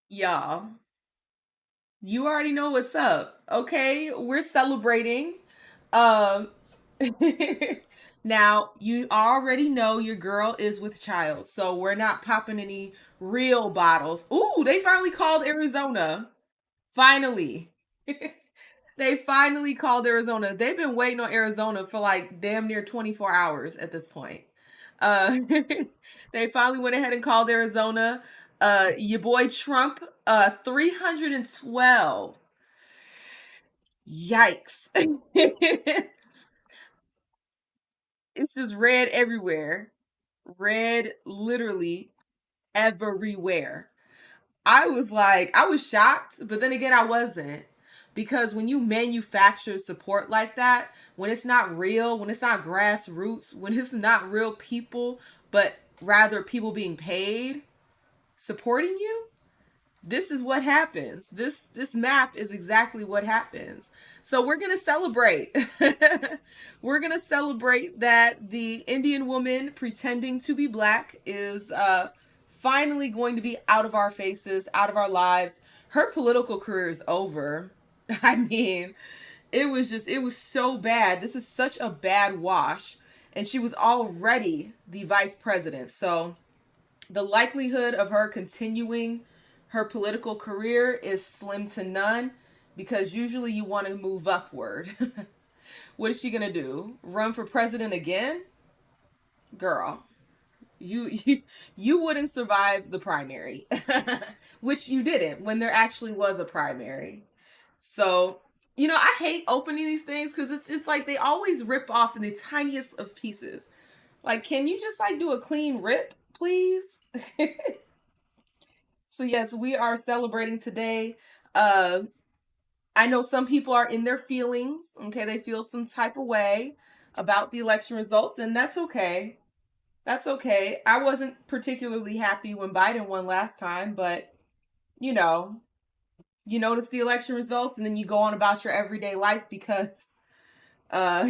Y'all, you already know what's up. Okay, we're celebrating. Um, now you already know your girl is with child, so we're not popping any real bottles. Ooh, they finally called Arizona. Finally. They finally called Arizona. They've been waiting on Arizona for like damn near 24 hours at this point. Uh, they finally went ahead and called Arizona. Your boy Trump, 312. Yikes. It's just red everywhere. Red literally everywhere. I was shocked, but then again, I wasn't. Because when you manufacture support like that, when it's not real, when it's not grassroots, when it's not real people, but rather people being paid supporting you, this is what happens. This map is exactly what happens. So we're going to celebrate. We're going to celebrate that the Indian woman pretending to be black is finally going to be out of our faces, out of our lives. Her political career is over. I mean, it was so bad. This is such a bad wash, and she was already the vice president. So the likelihood of her continuing her political career is slim to none, because usually you want to move upward. What is she going to do? Run for president again? Girl, you wouldn't survive the primary. Which you didn't when there actually was a primary. So, I hate opening these things because it's just like they always rip off in the tiniest of pieces. Like, can you just like do a clean rip, please? So yes, we are celebrating today. Uh I know some people are in their feelings. Okay, they feel some type of way about the election results, and that's okay. That's okay. I wasn't particularly happy when Biden won last time, but you know, you notice the election results and then you go on about your everyday life because uh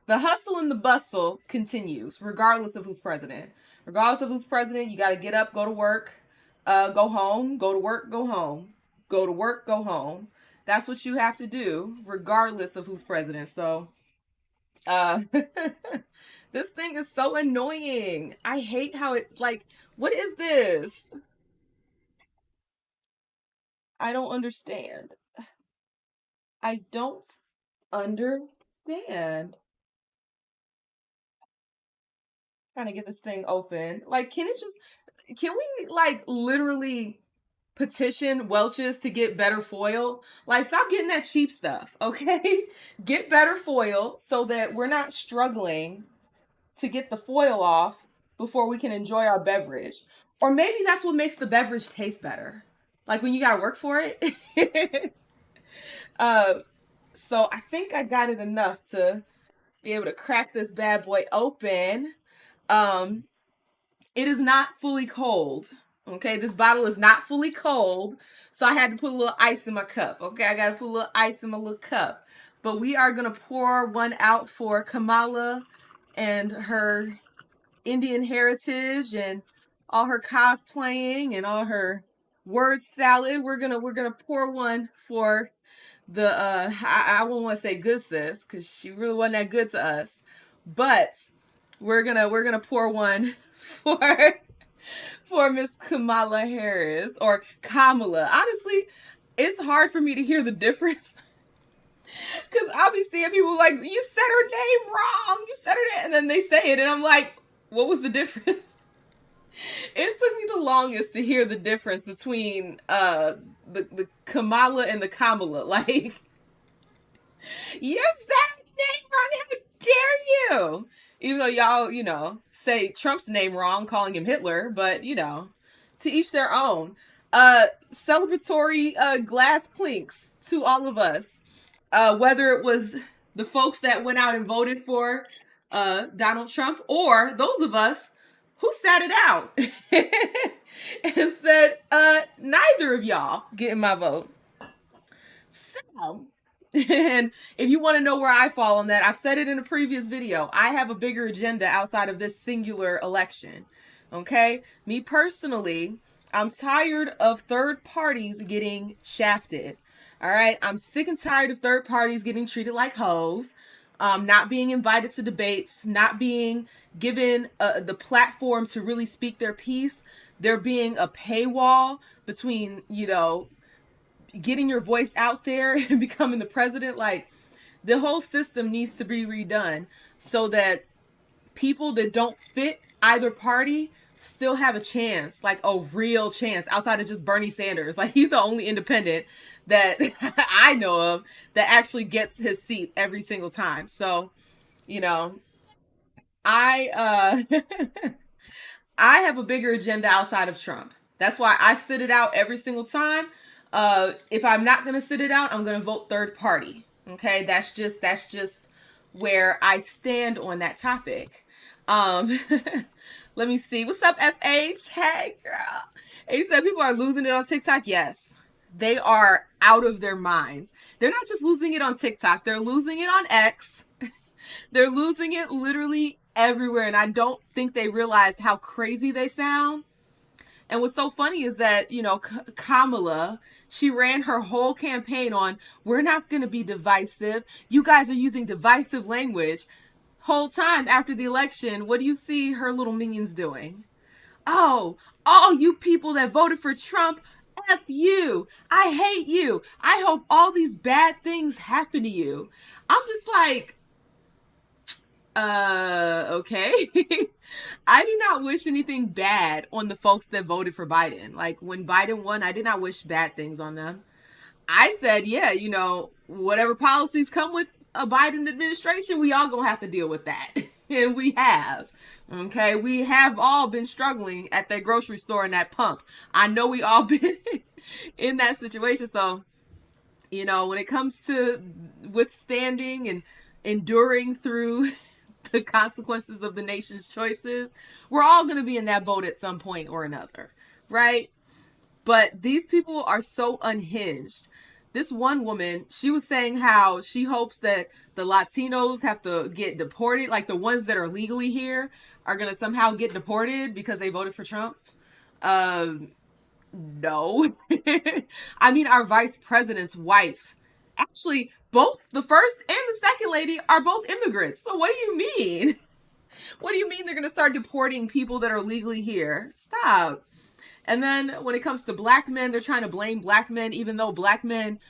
the hustle and the bustle continues regardless of who's president. Regardless of who's president, you got to get up, go to work, go home, go to work, go home, go to work, go home. That's what you have to do regardless of who's president. So uh this thing is so annoying. I hate how it, like, what is this? I don't understand. I don't understand. Trying to get this thing open. Like, can we like literally petition Welch's to get better foil? Like, stop getting that cheap stuff, okay? Get better foil so that we're not struggling to get the foil off before we can enjoy our beverage. Or maybe that's what makes the beverage taste better. Like when you gotta work for it. uh, so I think I got it enough to be able to crack this bad boy open. Um, it is not fully cold. Okay, this bottle is not fully cold, so I had to put a little ice in my cup. Okay, I got to put a little ice in my little cup. But we are gonna pour one out for Kamala and her Indian heritage and all her cosplaying and all her word salad. We're gonna pour one for the I won't want to say good sis because she really wasn't that good to us, but we're gonna pour one for Miss Kamala Harris, or Kamala. Honestly, it's hard for me to hear the difference because I'll be seeing people like, you said her name wrong, you said her name, and then they say it, and I'm like, what was the difference? It took me the longest to hear the difference between the Kamala and the Kamala. Like, you said her name wrong. How dare you? Even though y'all, say Trump's name wrong, calling him Hitler, but to each their own. Celebratory glass clinks to all of us. Whether it was the folks that went out and voted for Donald Trump, or those of us who sat it out and said, neither of y'all getting my vote. So, and if you want to know where I fall on that, I've said it in a previous video. I have a bigger agenda outside of this singular election. Okay? Me personally, I'm tired of third parties getting shafted. All right. I'm sick and tired of third parties getting treated like hoes, not being invited to debates, not being given the platform to really speak their piece. There being a paywall between, getting your voice out there and becoming the president. Like, the whole system needs to be redone so that people that don't fit either party still have a chance, like a real chance, outside of just Bernie Sanders. Like, he's the only independent that I know of that actually gets his seat every single time. So, you know, I I have a bigger agenda outside of Trump. That's why I sit it out every single time. If I'm not gonna sit it out, I'm gonna vote third party. Okay, that's just where I stand on that topic. Um, let me see. What's up, FH? Hey, girl. He said people are losing it on TikTok. Yes, they are out of their minds. They're not just losing it on TikTok. They're losing it on X. They're losing it literally everywhere, and I don't think they realize how crazy they sound. And what's so funny is that, Kamala, she ran her whole campaign on, we're not going to be divisive. You guys are using divisive language. Whole time after the election, what do you see her little minions doing? Oh, all you people that voted for Trump, F you. I hate you. I hope all these bad things happen to you. I'm just like, okay. I did not wish anything bad on the folks that voted for Biden. Like, when Biden won, I did not wish bad things on them. I said, yeah, whatever policies come with a Biden administration, we all gonna have to deal with that. And we have. Okay, we have all been struggling at that grocery store and that pump. I know we all been in that situation. So, when it comes to withstanding and enduring through the consequences of the nation's choices, we're all going to be in that boat at some point or another, right? But these people are so unhinged. This one woman, she was saying how she hopes that the Latinos have to get deported, like the ones that are legally here are going to somehow get deported because they voted for Trump. No. I mean, our vice president's wife, actually, both the first and the second lady are both immigrants. So what do you mean? What do you mean they're going to start deporting people that are legally here? Stop. And then when it comes to black men, they're trying to blame black men, even though black men,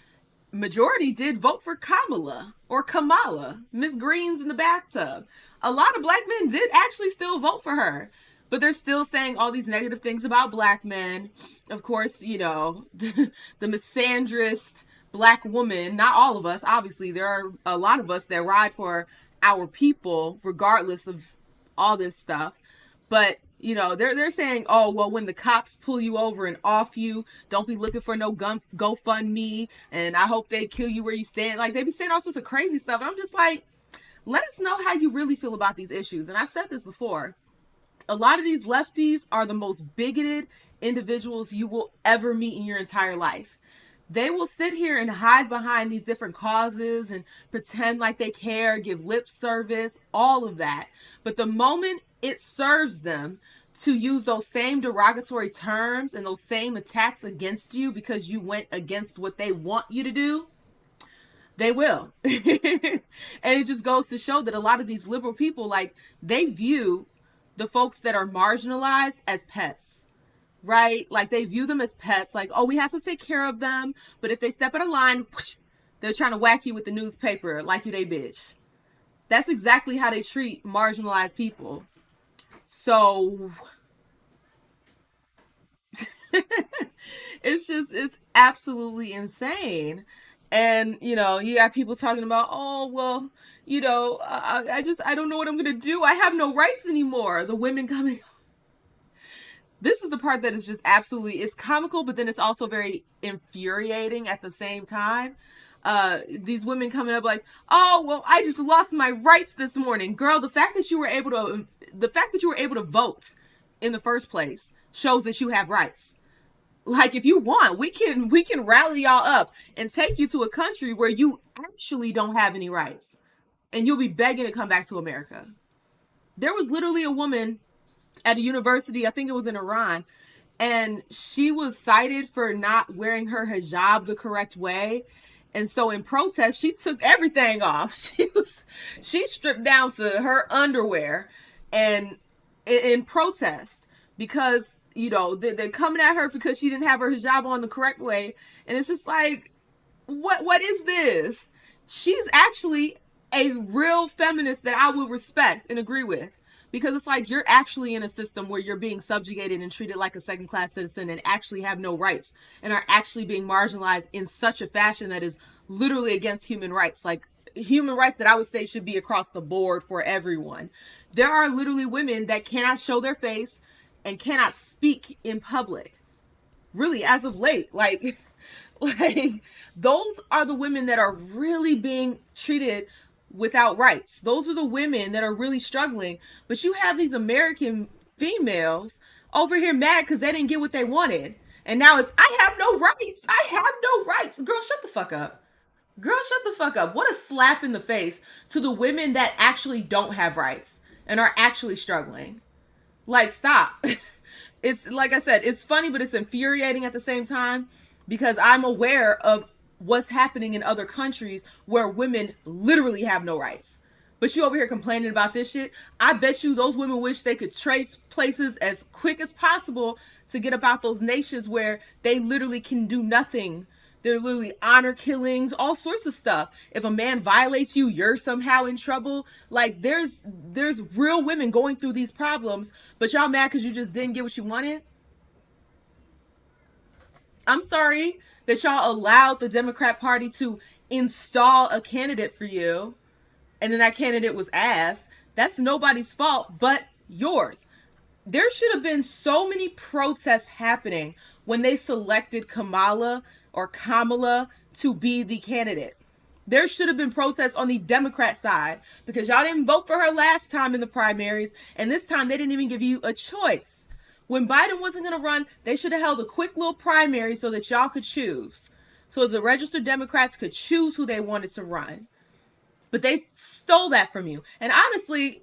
majority did vote for Kamala or Kamala, Miss Green's in the bathtub. A lot of black men did actually still vote for her. But they're still saying all these negative things about black men. Of course, the misandrist black woman, not all of us, obviously, there are a lot of us that ride for our people, regardless of all this stuff. But they're saying, oh, well, when the cops pull you over and off you, don't be looking for no gun GoFundMe, and I hope they kill you where you stand. Like, they be saying all sorts of crazy stuff, and I'm just like, let us know how you really feel about these issues. And I've said this before. A lot of these lefties are the most bigoted individuals you will ever meet in your entire life. They will sit here and hide behind these different causes and pretend like they care, give lip service, all of that. But the moment it serves them to use those same derogatory terms and those same attacks against you because you went against what they want you to do, they will. And it just goes to show that a lot of these liberal people, like, they view the folks that are marginalized as pets, right? Like, they view them as pets, like, oh, we have to take care of them, but if they step out of line, whoosh, they're trying to whack you with the newspaper like you they bitch. That's exactly how they treat marginalized people. So it's absolutely insane. And you got people talking about, oh, well, I don't know what I'm gonna do, I have no rights anymore. The women coming, this is the part that is just absolutely, it's comical, but then it's also very infuriating at the same time. These women coming up like, oh, well, I just lost my rights this morning. Girl, the fact that you were able to vote in the first place shows that you have rights. Like, if you want, we can rally y'all up and take you to a country where you actually don't have any rights, and you'll be begging to come back to America. There was literally a woman at a university, I think it was in Iran, and she was cited for not wearing her hijab the correct way. And so in protest, she took everything off. She stripped down to her underwear, and in protest, because they're coming at her because she didn't have her hijab on the correct way. And it's just like, what is this? She's actually a real feminist that I would respect and agree with, because it's like, you're actually in a system where you're being subjugated and treated like a second class citizen and actually have no rights and are actually being marginalized in such a fashion that is literally against human rights, like human rights that I would say should be across the board for everyone. There are literally women that cannot show their face and cannot speak in public, really, as of late. Like those are the women that are really being treated without rights. Those are the women that are really struggling. But you have these American females over here mad because they didn't get what they wanted, and now it's, I have no rights, I have no rights. Girl, shut the fuck up. Girl, shut the fuck up. What a slap in the face to the women that actually don't have rights and are actually struggling. Like, stop. It's like I said, it's funny, but it's infuriating at the same time, because I'm aware of what's happening in other countries where women literally have no rights. But you over here complaining about this shit. I bet you those women wish they could trade places as quick as possible to get about those nations where they literally can do nothing. They're literally honor killings, all sorts of stuff. If a man violates you, you're somehow in trouble. Like, there's real women going through these problems, but y'all mad because you just didn't get what you wanted? I'm sorry that y'all allowed the Democrat Party to install a candidate for you, and then that candidate was ass. That's nobody's fault but yours. There should have been so many protests happening when they selected Kamala to be the candidate. There should have been protests on the Democrat side, because y'all didn't vote for her last time in the primaries, and this time they didn't even give you a choice. When Biden wasn't going to run, they should have held a quick little primary so that y'all could choose. So the registered Democrats could choose who they wanted to run. But they stole that from you. And honestly,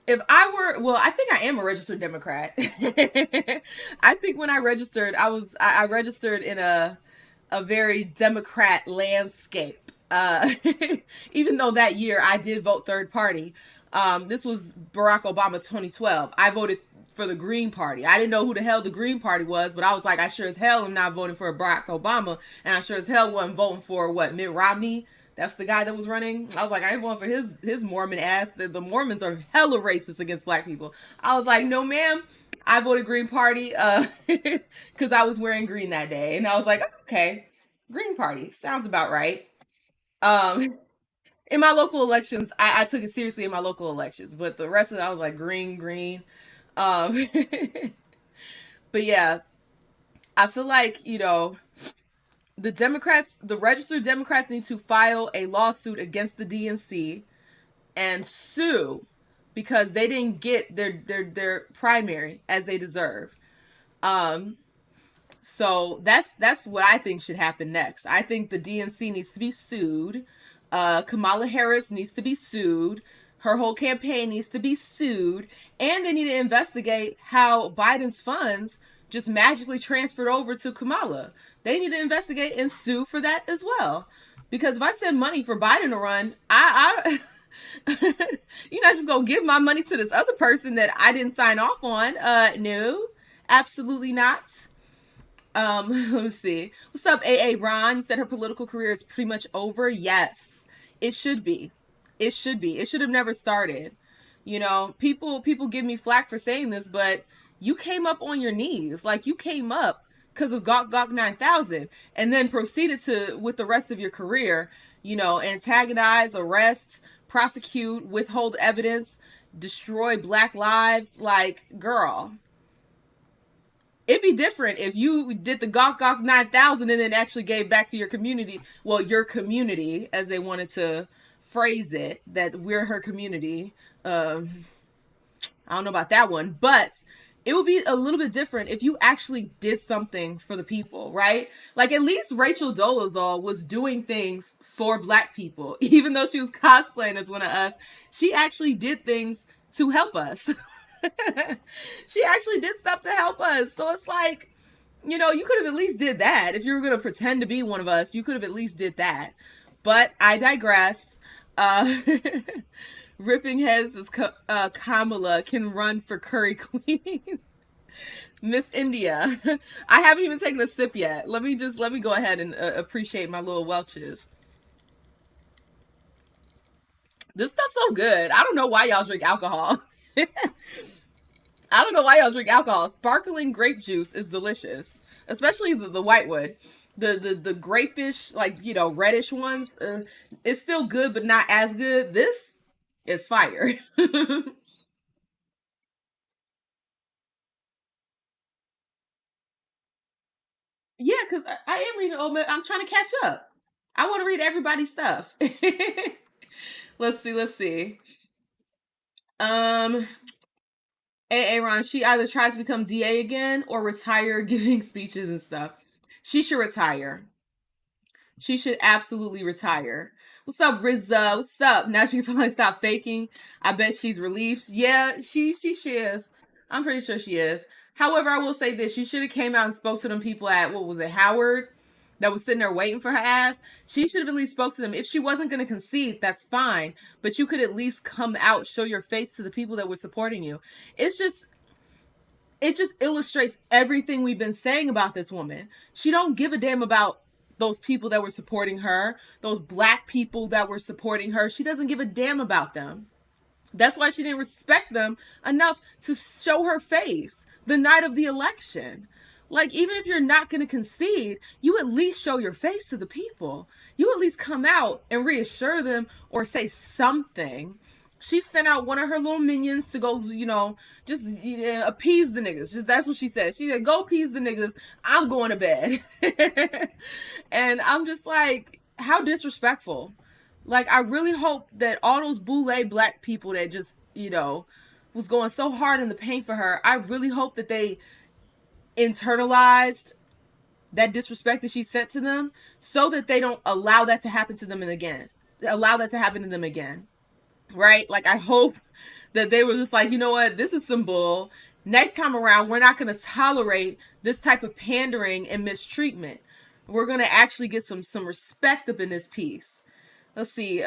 if I were, well, I think I am a registered Democrat. I think when I registered, I registered in a very Democrat landscape. Even though that year I did vote third party. This was Barack Obama 2012. I voted for the Green Party. I didn't know who the hell the Green Party was, but I was like, I sure as hell am not voting for Barack Obama, and I sure as hell wasn't voting for Mitt Romney. That's the guy that was running. I was like, I ain't voting for his Mormon ass. The Mormons are hella racist against black people. I was like, no ma'am. I voted Green Party because I was wearing green that day, and I was like, okay, Green Party sounds about right. In my local elections, I took it seriously in my local elections, but the rest of it, I was like, green. Um, but yeah, I feel like, the registered Democrats need to file a lawsuit against the DNC and sue, because they didn't get their primary as they deserve. So that's what I think should happen next. I think the DNC needs to be sued. Kamala Harris needs to be sued. Her whole campaign needs to be sued, and they need to investigate how Biden's funds just magically transferred over to Kamala. They need to investigate and sue for that as well. Because if I send money for Biden to run, I you're not just gonna give my money to this other person that I didn't sign off on. No, absolutely not. Let me see. What's up, AA Ron? You said her political career is pretty much over. Yes, it should be. It should be. It should have never started. People give me flack for saying this, but you came up on your knees. Like, you came up because of Gawk Gawk 9000, and then proceeded to, with the rest of your career, antagonize, arrest, prosecute, withhold evidence, destroy black lives. Like, girl, it'd be different if you did the Gawk Gawk 9000 and then actually gave back to your community. Well, your community, as they wanted to phrase it, that we're her community. I don't know about that one, but it would be a little bit different if you actually did something for the people, right? Like, at least Rachel Dolezal was doing things for black people. Even though she was cosplaying as one of us, she actually did things to help us. She actually did stuff to help us. So it's like, you could have at least did that. If you were going to pretend to be one of us, you could have at least did that. But I digress. Uh, Ripping Heads is Kamala can run for Curry Queen. Miss India. I haven't even taken a sip yet. Let me go ahead and appreciate my little Welch's. This stuff's so good. I don't know why y'all drink alcohol. I don't know why y'all drink alcohol. Sparkling grape juice is delicious, especially the white one. The grapish, like, reddish ones, it's still good, but not as good. This is fire. Yeah, because I am reading Old Man. I'm trying to catch up. I want to read everybody's stuff. Let's see. Let's see. Um, Aaron, she either tries to become DA again or retire giving speeches and stuff. She should retire. She should absolutely retire. What's up, Rizza? What's up? Now she can finally stop faking. I bet she's relieved. Yeah, she is. I'm pretty sure she is. However, I will say this: she should have came out and spoke to them people at, what was it, Howard, that was sitting there waiting for her ass. She should have at least spoke to them. If she wasn't going to concede, that's fine. But you could at least come out, show your face to the people that were supporting you. It's just it just illustrates everything we've been saying about this woman. She don't give a damn about those people that were supporting her, those black people that were supporting her. She doesn't give a damn about them. That's why she didn't respect them enough to show her face the night of the election. Like, even if you're not going to concede, you at least show your face to the people. You at least come out and reassure them or say something. She sent out one of her little minions to go, just appease the niggas. Just that's what she said. She said, "Go appease the niggas. I'm going to bed." And I'm just like, how disrespectful. Like, I really hope that all those boule black people that just, was going so hard in the paint for her, I really hope that they internalized that disrespect that she sent to them so that they don't allow that to happen to them again. Allow that to happen to them again. Right? Like, I hope that they were just like, you know what, this is some bull. Next time around, we're not going to tolerate this type of pandering and mistreatment. We're going to actually get some respect up in this piece. Let's see.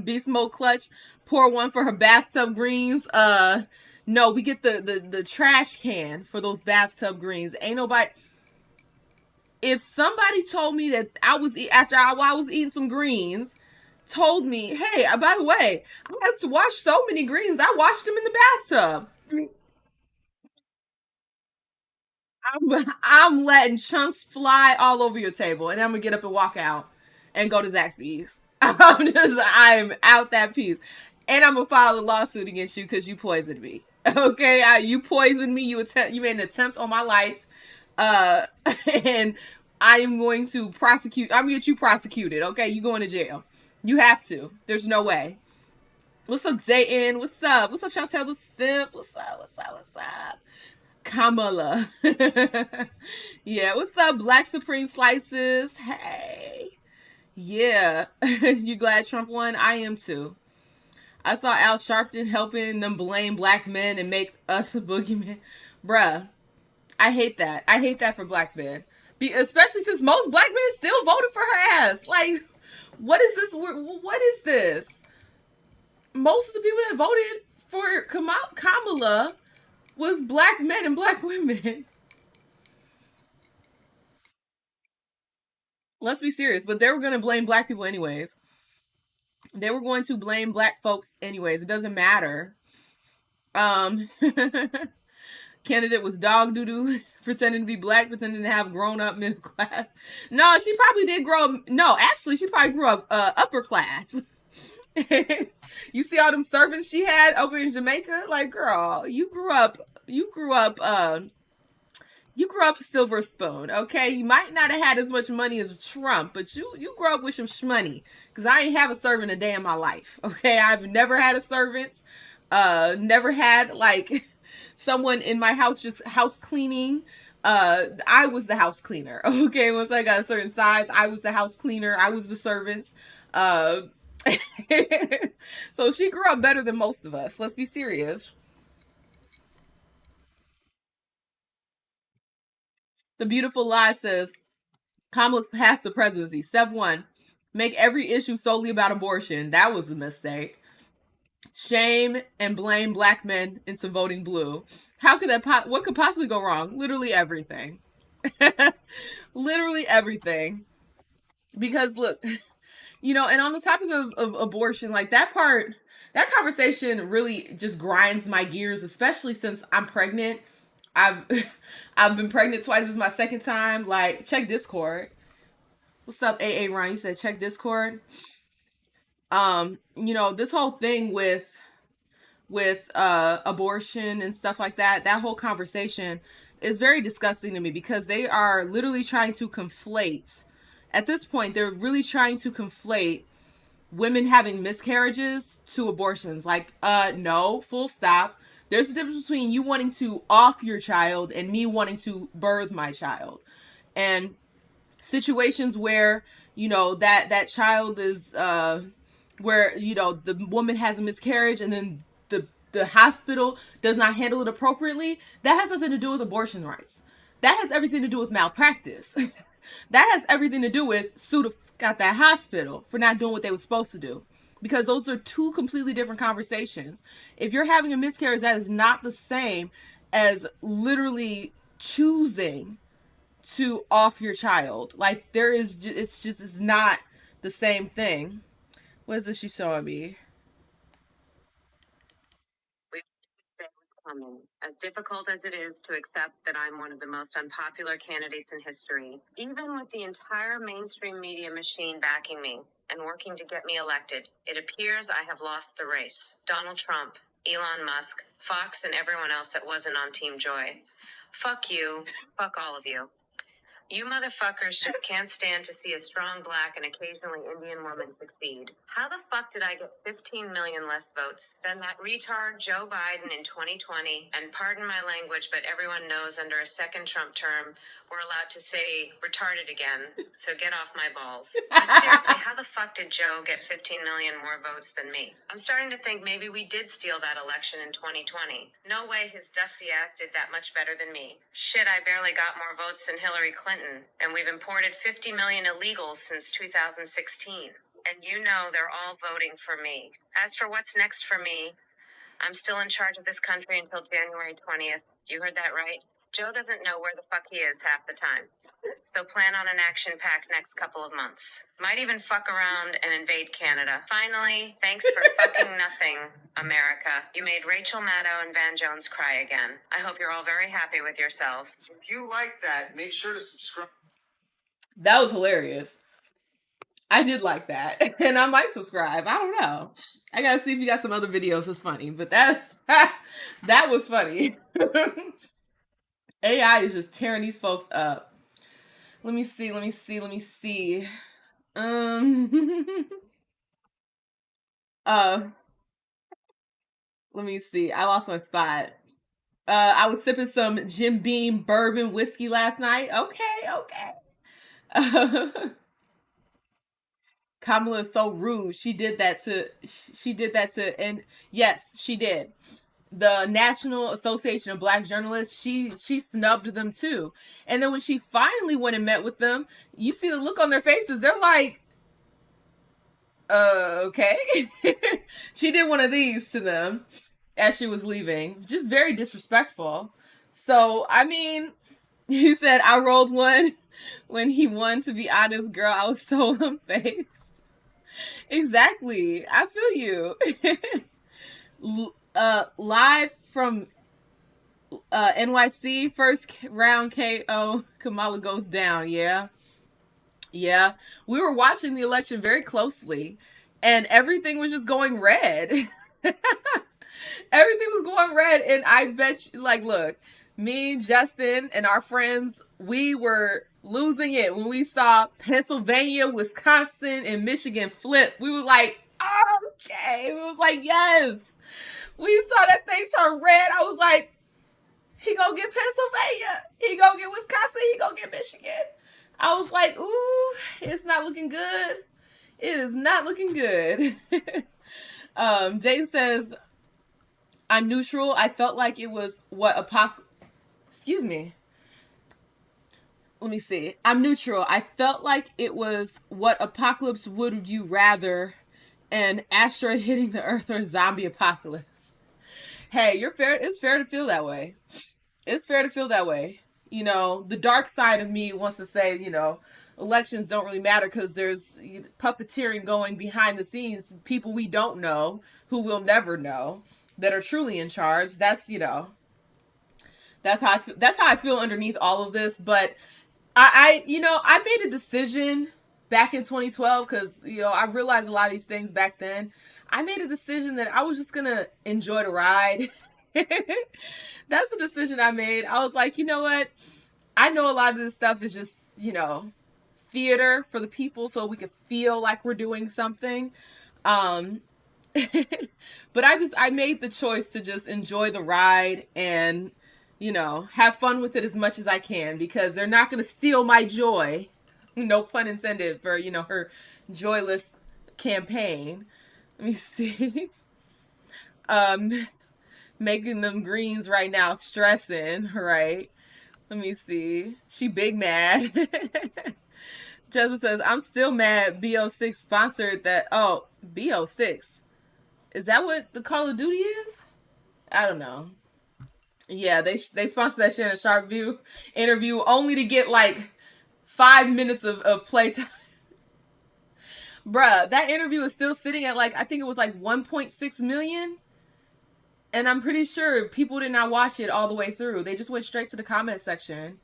Beast Mode Clutch, pour one for her bathtub greens. No, we get the trash can for those bathtub greens. Ain't nobody. If somebody told me that after I was eating some greens, told me, "Hey, by the way, I had to wash so many greens. I washed them in the bathtub." I'm letting chunks fly all over your table, and I'm gonna get up and walk out and go to Zaxby's. I'm out that piece, and I'm gonna file a lawsuit against you because you poisoned me. Okay, you poisoned me. You made an attempt on my life, uh, and I am going to prosecute. I'm gonna get you prosecuted. Okay, you going to jail. You have to. There's no way. What's up, Dayton? What's up? What's up, Chantel the Simp? What's up? What's up? What's up? Kamala. Yeah, what's up, Black Supreme Slices? Hey. Yeah. You glad Trump won? I am too. I saw Al Sharpton helping them blame black men and make us a boogeyman. Bruh, I hate that. I hate that for black men. Especially since most black men still voted for her ass. Like, what is this? What is this? Most of the people that voted for Kamala was black men and black women. Let's be serious. But they were going to blame black people anyways. They were going to blame black folks anyways. It doesn't matter. Um, Candidate was dog doo doo, pretending to be black, pretending to have grown up middle class. No, she probably did grow up. No, actually, she probably grew up upper class. You see all them servants she had over in Jamaica? Like, girl, you grew up silver spoon, okay? You might not have had as much money as Trump, but you grew up with some shmoney. Cause I ain't have a servant a day in my life, okay? I've never had a servant. Never had like someone in my house just house cleaning. I was the house cleaner, okay? Once I got a certain size, I was the house cleaner. I was the servants. Uh, so she grew up better than most of us. Let's be serious. The Beautiful Lie says Kamala's path to presidency. Step one, make every issue solely about abortion. That was a mistake. Shame and blame black men into voting blue. How could that? What could possibly go wrong? Literally everything. Literally everything. Because look, and on the topic of abortion, like that part, that conversation really just grinds my gears, especially since I'm pregnant. I've I've been pregnant twice. This is my second time. Like, check Discord. What's up, AA Ryan? You said check Discord. This whole thing with abortion and stuff like that, that whole conversation is very disgusting to me because they are literally trying to conflate. At this point, they're really trying to conflate women having miscarriages to abortions. Like, no, full stop. There's a difference between you wanting to off your child and me wanting to birth my child. And situations where, that child is, where, the woman has a miscarriage and then the hospital does not handle it appropriately, that has nothing to do with abortion rights. That has everything to do with malpractice. That has everything to do with got that hospital for not doing what they were supposed to do. Because those are two completely different conversations. If you're having a miscarriage, that is not the same as literally choosing to off your child. Like, it's not the same thing. What is this you showing me? Coming. As difficult as it is to accept that I'm one of the most unpopular candidates in history, even with the entire mainstream media machine backing me and working to get me elected, it appears I have lost the race. Donald Trump, Elon Musk, Fox, and everyone else that wasn't on Team Joy. Fuck you. Fuck all of you. You motherfuckers just can't stand to see a strong black and occasionally Indian woman succeed. How the fuck did I get 15 million less votes than that retard Joe Biden in 2020? And pardon my language, but everyone knows under a second Trump term, we're allowed to say retarded again. So get off my balls. But seriously, how the fuck did Joe get 15 million more votes than me? I'm starting to think maybe we did steal that election in 2020. No way his dusty ass did that much better than me. Shit, I barely got more votes than Hillary Clinton. And we've imported 50 million illegals since 2016. And they're all voting for me. As for what's next for me, I'm still in charge of this country until January 20th. You heard that right? Joe doesn't know where the fuck he is half the time. So plan on an action-packed next couple of months. Might even fuck around and invade Canada. Finally, thanks for fucking nothing, America. You made Rachel Maddow and Van Jones cry again. I hope you're all very happy with yourselves. If you like that, make sure to subscribe. That was hilarious. I did like that. And I might subscribe. I don't know. I gotta see if you got some other videos that's funny. But that was funny. AI is just tearing these folks up. Let me see. Let me see. I lost my spot. I was sipping some Jim Beam bourbon whiskey last night. Okay. Kamala is so rude. She did that to, and yes, she did. The National Association of Black Journalists, she snubbed them too. And then when she finally went and met with them, you see the look on their faces. They're like, okay. She did one of these to them as she was leaving. Just very disrespectful. So, I mean, he said, I rolled one when he won, to be honest, girl. I was so unfazed. Exactly. I feel you. Live from NYC, first round KO, Kamala goes down. Yeah. We were watching the election very closely, and everything was just going red. Everything was going red, and I bet you, like, look, me, Justin, and our friends, we were losing it when we saw Pennsylvania, Wisconsin, and Michigan flip. We were like, okay. It was like, yes. We saw that thing turn red. I was like, he gonna get Pennsylvania. He gonna get Wisconsin. He gonna get Michigan. I was like, ooh, it's not looking good. It is not looking good. Jane says, I'm neutral. I felt like it was what let me see. I'm neutral. I felt like it was what apocalypse would you rather, an asteroid hitting the Earth or a zombie apocalypse? Hey, you're fair. It's fair to feel that way. It's fair to feel that way. You know, the dark side of me wants to say, you know, elections don't really matter because there's puppeteering going behind the scenes, people we don't know, who we'll never know, that are truly in charge. That's, you know, that's how I feel. That's how I feel underneath all of this. But you know, I made a decision back in 2012 because, you know, I realized a lot of these things back then. I made a decision that I was just gonna enjoy the ride. That's the decision I made. I was like, you know what? I know a lot of this stuff is just, you know, theater for the people so we could feel like we're doing something. Um, but I made the choice to just enjoy the ride and, you know, have fun with it as much as I can because they're not going to steal my joy. No pun intended for, you know, her joyless campaign. Let me see. um Making them greens right now stressing, right? Let me see. She big mad. Jessica says, I'm still mad BO6 sponsored that. Oh, BO6. Is that what the Call of Duty is? I don't know. Yeah, they sponsored that Shannon Sharp view interview only to get like 5 minutes of playtime. Bruh, that interview is still sitting at like, I think it was like 1.6 million. And I'm pretty sure people did not watch it all the way through. They just went straight to the comment section.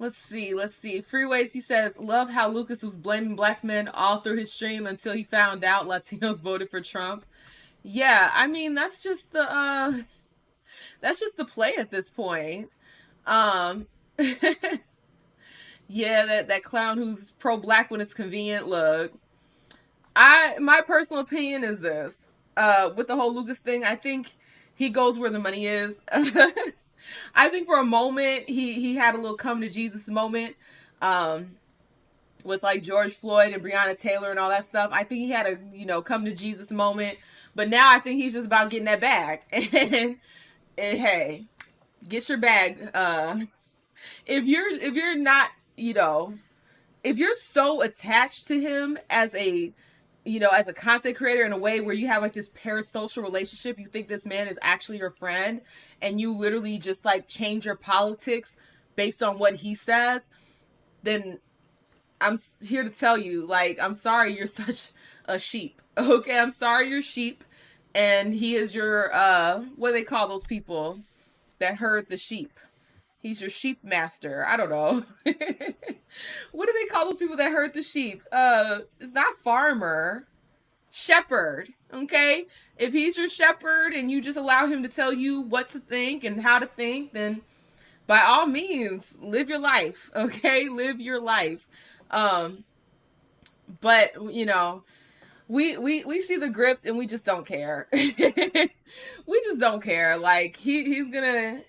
Let's see. Freeways, he says, love how Lucas was blaming black men all through his stream until he found out Latinos voted for Trump. Yeah, I mean, that's just the play at this point. Um yeah, that clown who's pro-black when it's convenient. Look, my personal opinion is this. With the whole Lucas thing, I think he goes where the money is. I think for a moment he had a little come to Jesus moment, with like George Floyd and Breonna Taylor and all that stuff. I think he had a, you know, come to Jesus moment, but now I think he's just about getting that bag. And hey, get your bag. If you're not, you know, if you're so attached to him as a, you know, as a content creator in a way where you have like this parasocial relationship, you think this man is actually your friend and you literally just like change your politics based on what he says, then I'm here to tell you, like, I'm sorry you're such a sheep. Okay, I'm sorry you're sheep and he is your what do they call those people that herd the sheep? He's your sheep master. I don't know. What do they call those people that herd the sheep? It's not farmer. Shepherd. Okay? If he's your shepherd and you just allow him to tell you what to think and how to think, then by all means, live your life. Okay? Live your life. But you know, we see the grift and we just don't care. We just don't care. Like he's gonna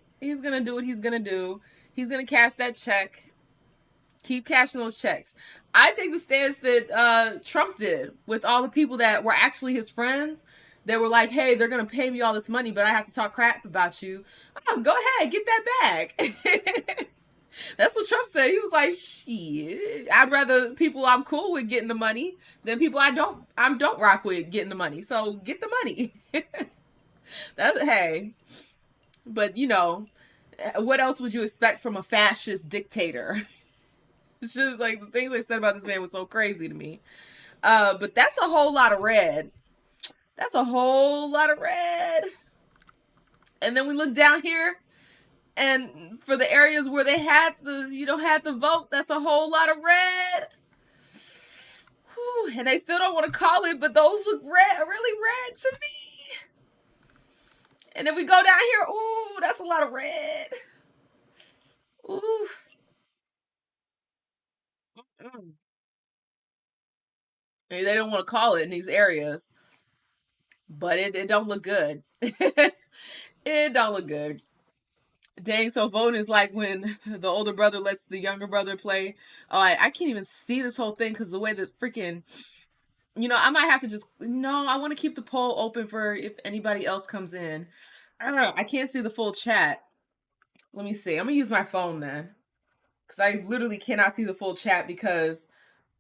do what he's gonna do. He's gonna cash that check. Keep cashing those checks. I take the stance that Trump did with all the people that were actually his friends. They were like, hey, they're gonna pay me all this money, but I have to talk crap about you. Oh, go ahead, get that bag. That's what Trump said. He was like, shit, I'd rather people I'm cool with getting the money than people I don't rock with getting the money. So get the money. That's, hey. But you know, what else would you expect from a fascist dictator? It's just like the things they said about this man was so crazy to me. But that's a whole lot of red. That's a whole lot of red. And then we look down here, and for the areas where they had the vote, that's a whole lot of red. Whew, and they still don't want to call it, but those look red, really red to me. And if we go down here, ooh, that's a lot of red. Ooh. Maybe they don't want to call it in these areas, but it don't look good. It don't look good. Dang, so voting is like when the older brother lets the younger brother play. Oh, I can't even see this whole thing because the way that freaking, you know, I might have to just, no, I want to keep the poll open for if anybody else comes in. I don't know. I can't see the full chat. Let me see. I'm going to use my phone then. because I literally cannot see the full chat because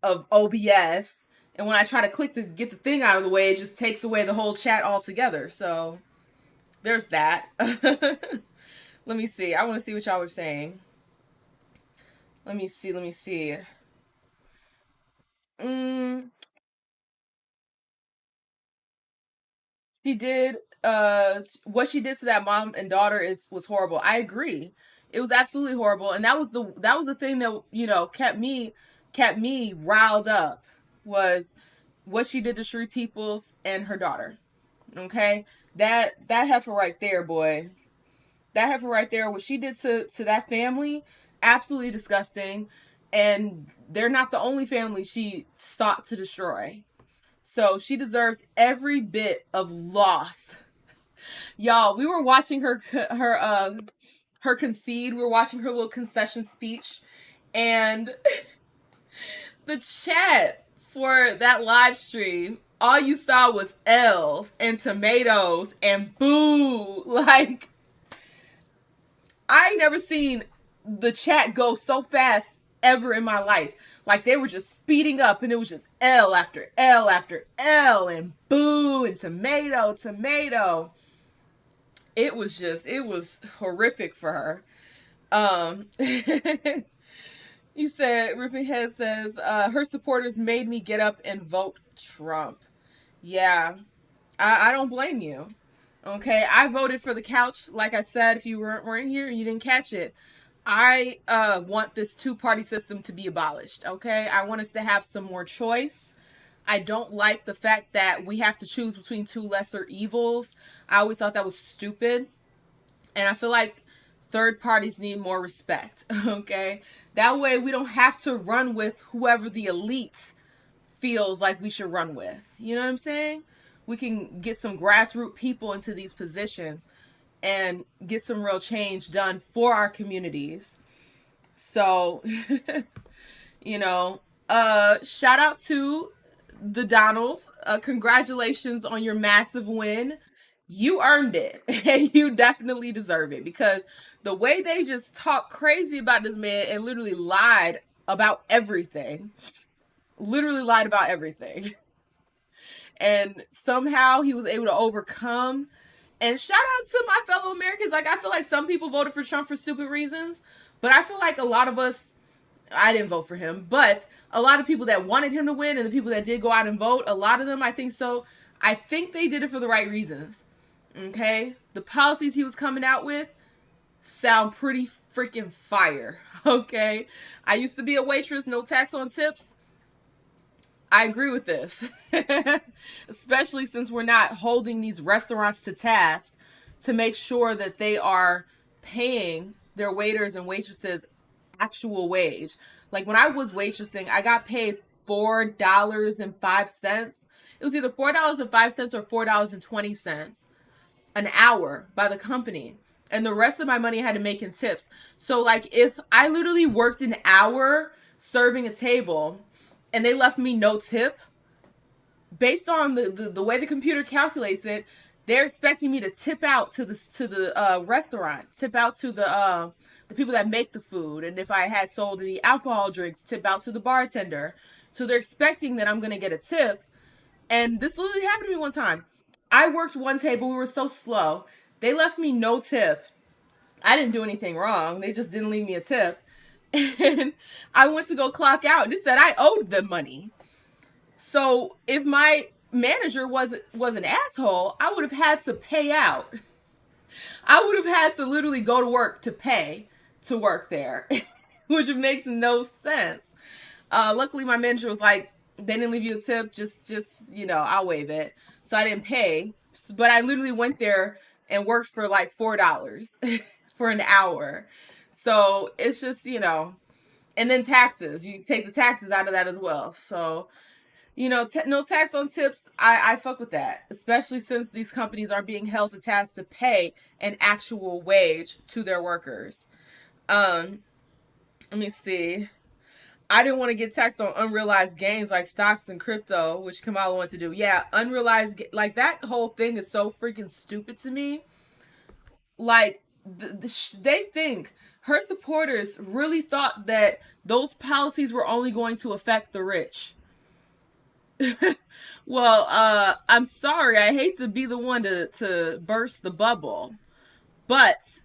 of OBS. And when I try to click to get the thing out of the way, it just takes away the whole chat altogether. So there's that. Let me see. I want to see what y'all were saying. Let me see. She did what she did to that mom and daughter was horrible. I agree. It was absolutely horrible, and that was the thing that, you know, kept me riled up, was what she did to Sheree Peoples and her daughter. Okay? That heifer right there, boy. That heifer right there, what she did to that family, absolutely disgusting. And they're not the only family she sought to destroy. So she deserves every bit of loss. Y'all, we were watching her concede. We were watching her little concession speech, and the chat for that live stream, all you saw was L's and tomatoes and boo. Like, I ain't never seen the chat go so fast ever in my life. Like, they were just speeding up, and it was just L after L after L, and boo, and tomato. It was horrific for her. You said, Ripping Head says, her supporters made me get up and vote Trump. Yeah, I don't blame you. Okay, I voted for the couch. Like I said, if you weren't here and you didn't catch it, I want this two-party system to be abolished. Okay, I want us to have some more choice. I don't like the fact that we have to choose between two lesser evils. I always thought that was stupid. And I feel like third parties need more respect. Okay, that way we don't have to run with whoever the elite feels like we should run with. You know what I'm saying? We can get some grassroots people into these positions and get some real change done for our communities. So, you know, shout out to the Donald. Congratulations on your massive win. You earned it, and you definitely deserve it, because the way they just talked crazy about this man and literally lied about everything. And somehow he was able to overcome. And shout out to my fellow Americans. Like, I feel like some people voted for Trump for stupid reasons, but I feel like a lot of us, I didn't vote for him, but a lot of people that wanted him to win and the people that did go out and vote, a lot of them, I think they did it for the right reasons. Okay? The policies he was coming out with sound pretty freaking fire. Okay? I used to be a waitress, no tax on tips. I agree with this, especially since we're not holding these restaurants to task to make sure that they are paying their waiters and waitresses actual wage. Like, when I was waitressing, I got paid $4.05. It was either $4.05 or $4.20 an hour by the company. And the rest of my money I had to make in tips. So, like, if I literally worked an hour serving a table and they left me no tip, based on the way the computer calculates it, they're expecting me to tip out to the restaurant, tip out to the people that make the food, and if I had sold any alcohol drinks, tip out to the bartender. So they're expecting that I'm gonna get a tip. And this literally happened to me one time. I worked one table, we were so slow, they left me no tip. I didn't do anything wrong, they just didn't leave me a tip. And I went to go clock out, and it said I owed them money. So if my manager was an asshole, I would have had to pay out. I would have had to literally go to work to pay to work there, which makes no sense. Luckily, my manager was like, they didn't leave you a tip, just I'll waive it. So I didn't pay, but I literally went there and worked for like $4 for an hour. So it's just, and then taxes. You take the taxes out of that as well. So, no tax on tips. I fuck with that, especially since these companies are being held to task to pay an actual wage to their workers. Let me see. I didn't want to get taxed on unrealized gains like stocks and crypto, which Kamala wanted to do. Yeah, unrealized, like, that whole thing is so freaking stupid to me. Like, they think her supporters really thought that those policies were only going to affect the rich. Well, I'm sorry. I hate to be the one to burst the bubble, but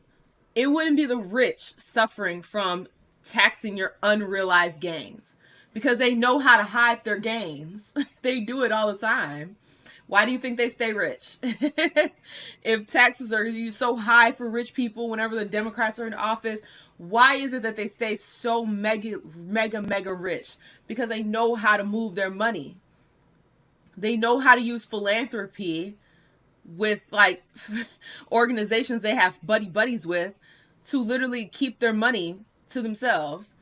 it wouldn't be the rich suffering from taxing your unrealized gains because they know how to hide their gains. They do it all the time. Why do you think they stay rich? If taxes are so high for rich people whenever the Democrats are in office, why is it that they stay so mega rich? Because they know how to move their money. They know how to use philanthropy with like organizations they have buddies with to literally keep their money to themselves.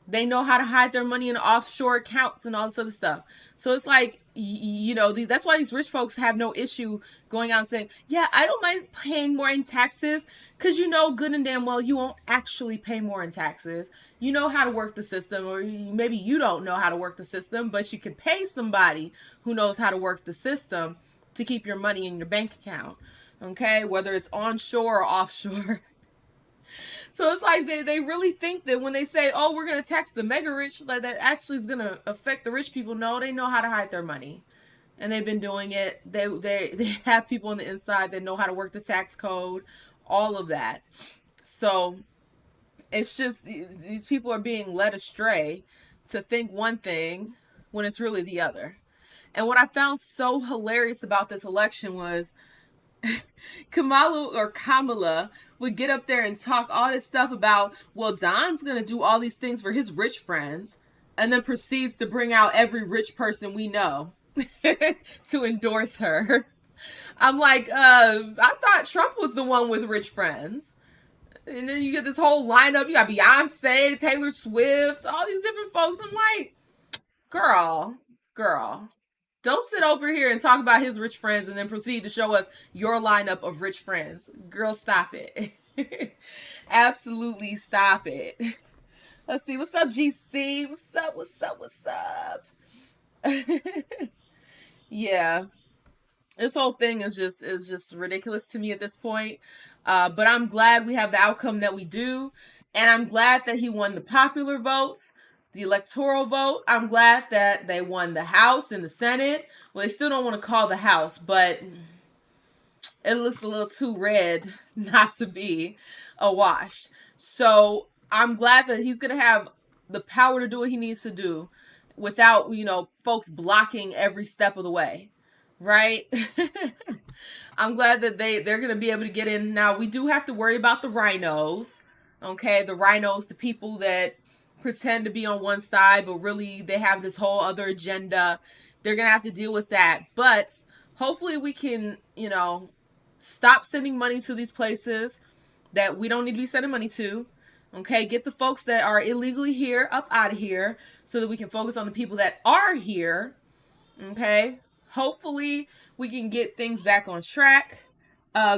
They know how to hide their money in offshore accounts and all this other stuff. So it's like, you know, that's why these rich folks have no issue going out and saying, yeah, I don't mind paying more in taxes, because you know good and damn well you won't actually pay more in taxes. You know how to work the system, or maybe you don't know how to work the system, but you can pay somebody who knows how to work the system to keep your money in your bank account. Okay, whether it's onshore or offshore. So it's like they really think that when they say, oh, we're going to tax the mega rich, that actually is going to affect the rich people. No, they know how to hide their money. And they've been doing it. They have people on the inside that know how to work the tax code, all of that. So it's just these people are being led astray to think one thing when it's really the other. And what I found so hilarious about this election was Kamala would get up there and talk all this stuff about, well, Don's going to do all these things for his rich friends, and then proceeds to bring out every rich person we know to endorse her. I'm like, I thought Trump was the one with rich friends. And then you get this whole lineup. You got Beyonce, Taylor Swift, all these different folks. I'm like, girl. Don't sit over here and talk about his rich friends and then proceed to show us your lineup of rich friends. Girl, stop it. Absolutely stop it. Let's see. What's up, GC? What's up? Yeah. This whole thing is just ridiculous to me at this point. But I'm glad we have the outcome that we do. And I'm glad that he won the popular votes. The electoral vote. I'm glad that they won the House and the Senate. Well, they still don't want to call the House, but it looks a little too red not to be a wash. So I'm glad that he's going to have the power to do what he needs to do without, you know, folks blocking every step of the way. Right? I'm glad that they're going to be able to get in. Now, we do have to worry about the rhinos. Okay? The rhinos, the people that pretend to be on one side, but really they have this whole other agenda. They're going to have to deal with that. But hopefully we can, you know, stop sending money to these places that we don't need to be sending money to. Okay, get the folks that are illegally here up out of here so that we can focus on the people that are here. Okay, hopefully we can get things back on track.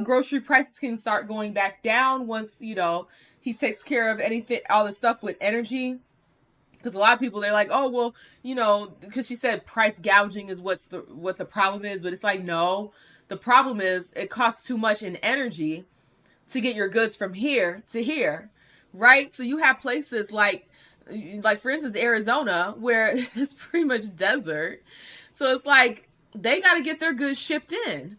Grocery prices can start going back down once, you know, he takes care of anything, all the stuff with energy. Because a lot of people, they're like, oh, well, you know, because she said price gouging is what the problem is. But it's like, no, the problem is it costs too much in energy to get your goods from here to here. Right? So you have places like for instance, Arizona, where it's pretty much desert. So it's like they got to get their goods shipped in.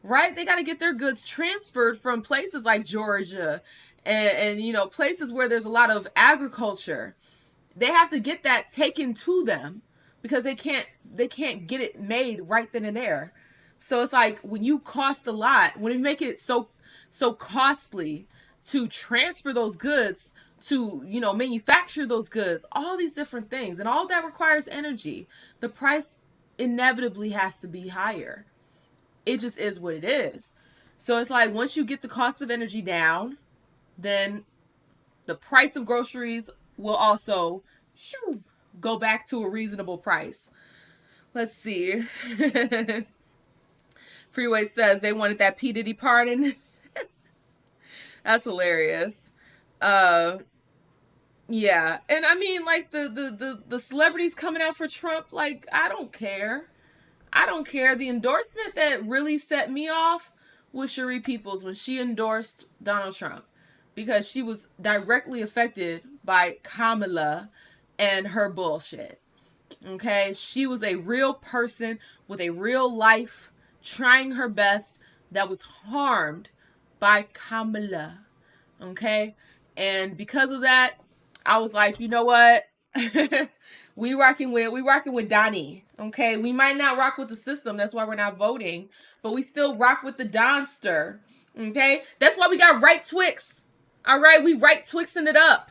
Right? They got to get their goods transferred from places like Georgia and you know, places where there's a lot of agriculture. They have to get that taken to them because they can't get it made right then and there. So it's like when you cost a lot, when you make it so costly to transfer those goods, to, you know, manufacture those goods, all these different things, and all that requires energy, the price inevitably has to be higher. It just is what it is. So it's like once you get the cost of energy down, then the price of groceries will also go back to a reasonable price. Let's see. Freeway says they wanted that P. Diddy pardon. That's hilarious. Yeah. And I mean, like the celebrities coming out for Trump, like, I don't care. The endorsement that really set me off was Cherie Peoples when she endorsed Donald Trump. because she was directly affected by Kamala and her bullshit. Okay? She was a real person with a real life, trying her best, that was harmed by Kamala. Okay? And because of that, I was like, you know what? we rocking with Donnie. Okay? We might not rock with the system, that's why we're not voting, but we still rock with the Donster. Okay? That's why we got right Twix. All right, we right Twixing it up.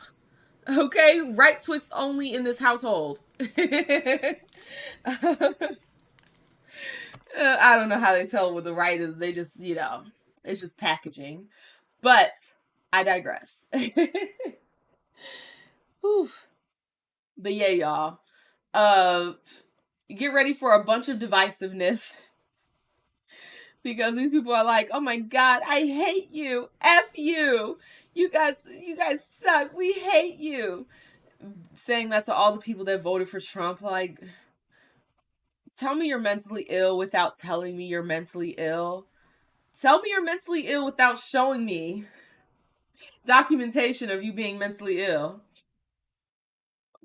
Okay, right Twix only in this household. I don't know how they tell what the right is. They just, it's just packaging. But I digress. Oof. But yeah, y'all. Get ready for a bunch of divisiveness. Because these people are like, oh my God, I hate you. F you. You guys suck. We hate you. Saying that to all the people that voted for Trump. Like, tell me you're mentally ill without telling me you're mentally ill. Tell me you're mentally ill without showing me documentation of you being mentally ill.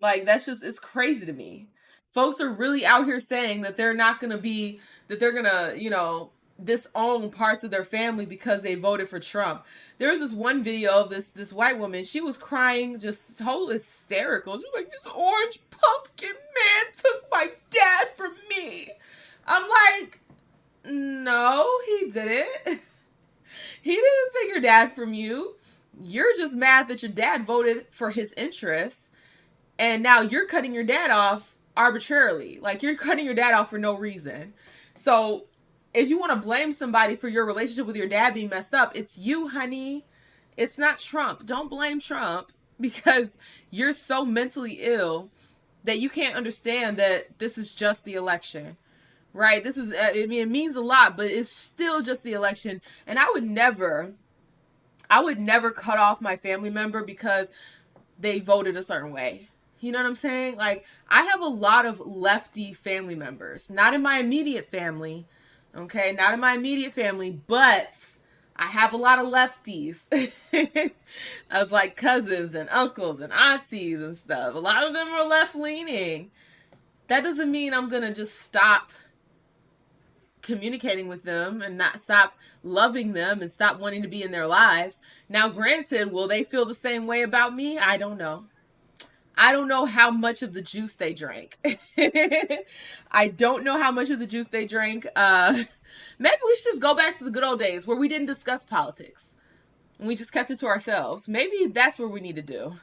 Like, it's crazy to me. Folks are really out here saying that they're gonna, disown parts of their family because they voted for Trump. There was this one video of this white woman. She was crying, just so hysterical. She was like, this orange pumpkin man took my dad from me. I'm like, no, he didn't. He didn't take your dad from you. You're just mad that your dad voted for his interests, and now you're cutting your dad off arbitrarily. Like, you're cutting your dad off for no reason. So if you want to blame somebody for your relationship with your dad being messed up, it's you, honey. It's not Trump. Don't blame Trump, because you're so mentally ill that you can't understand that this is just the election, right? It means a lot, but it's still just the election. And I would never cut off my family member because they voted a certain way. You know what I'm saying? Like, I have a lot of lefty family members, not in my immediate family. Okay, not in my immediate family, but I have a lot of lefties. I was like cousins and uncles and aunties and stuff. A lot of them are left-leaning. That doesn't mean I'm going to just stop communicating with them and not stop loving them and stop wanting to be in their lives. Now, granted, will they feel the same way about me? I don't know. I don't know how much of the juice they drank. I don't know how much of the juice they drank. Maybe we should just go back to the good old days where we didn't discuss politics. We just kept it to ourselves. Maybe that's what we need to do.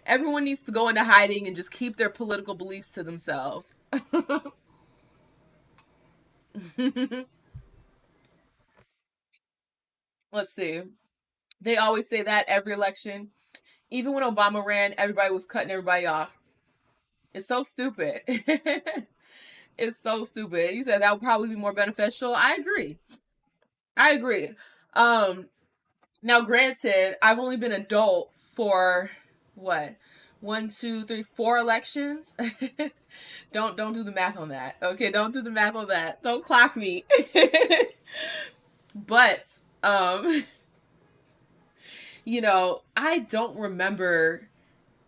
Everyone needs to go into hiding and just keep their political beliefs to themselves. Let's see. They always say that every election. Even when Obama ran, everybody was cutting everybody off. It's so stupid. It's so stupid. He said that would probably be more beneficial. I agree. Now granted, I've only been adult for what? 1, 2, 3, 4 elections. Don't do the math on that. Okay, don't do the math on that. Don't clock me. But I don't remember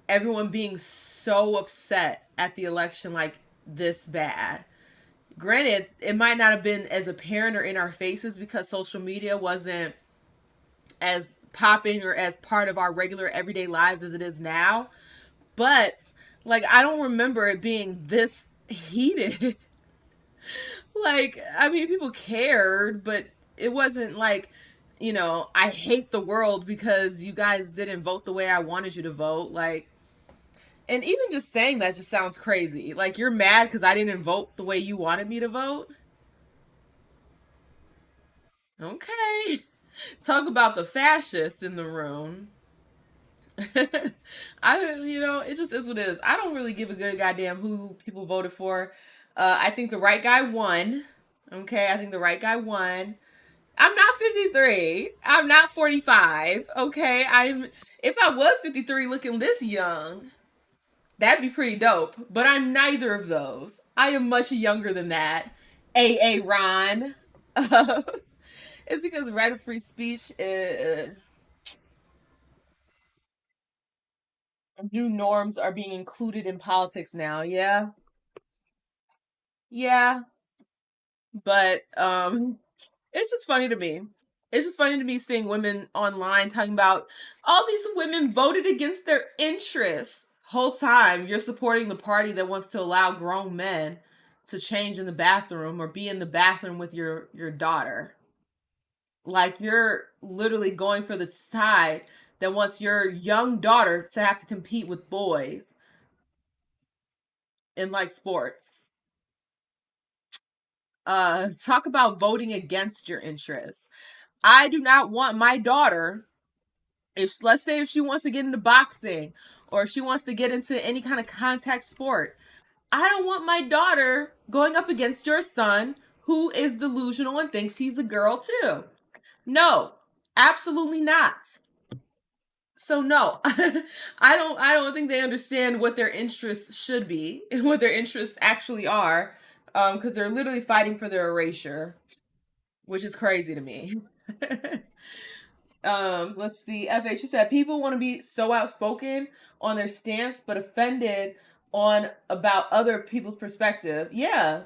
everyone being so upset at the election like this bad. Granted, it might not have been as apparent or in our faces because social media wasn't as popping or as part of our regular everyday lives as it is now. But, like, I don't remember it being this heated. Like, I mean, people cared, but it wasn't like, I hate the world because you guys didn't vote the way I wanted you to vote. Like, and even just saying that just sounds crazy. Like, you're mad because I didn't vote the way you wanted me to vote? Okay. Talk about the fascists in the room. It just is what it is. I don't really give a good goddamn who people voted for. I think the right guy won. Okay, I think the right guy won. I'm not 53. I'm not 45. Okay, if I was 53 looking this young, that'd be pretty dope. But I'm neither of those. I am much younger than that. AA Ron. It's because right of free speech New norms are being included in politics now. Yeah. Yeah. But it's just funny to me. It's just funny to me seeing women online talking about all these women voted against their interests. Whole time you're supporting the party that wants to allow grown men to change in the bathroom or be in the bathroom with your daughter. Like you're literally going for the side that wants your young daughter to have to compete with boys in like sports. Talk about voting against your interests. I do not want my daughter, if let's say if she wants to get into boxing or if she wants to get into any kind of contact sport, I don't want my daughter going up against your son who is delusional and thinks he's a girl too. No, absolutely not. So no, I don't think they understand what their interests should be and what their interests actually are, because they're literally fighting for their erasure, which is crazy to me. Let's see. FH said people want to be so outspoken on their stance, but offended on about other people's perspective. Yeah,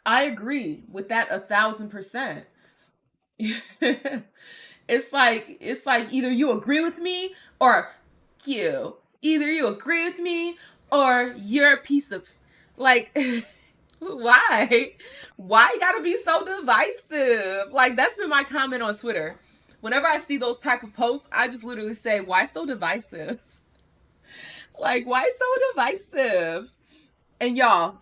I agree with that 1,000%. It's like either you agree with me or you. Either you agree with me or you're a piece of like why? Why you gotta be so divisive? Like that's been my comment on Twitter. Whenever I see those type of posts, I just literally say, why so divisive? Like, why so divisive? And y'all,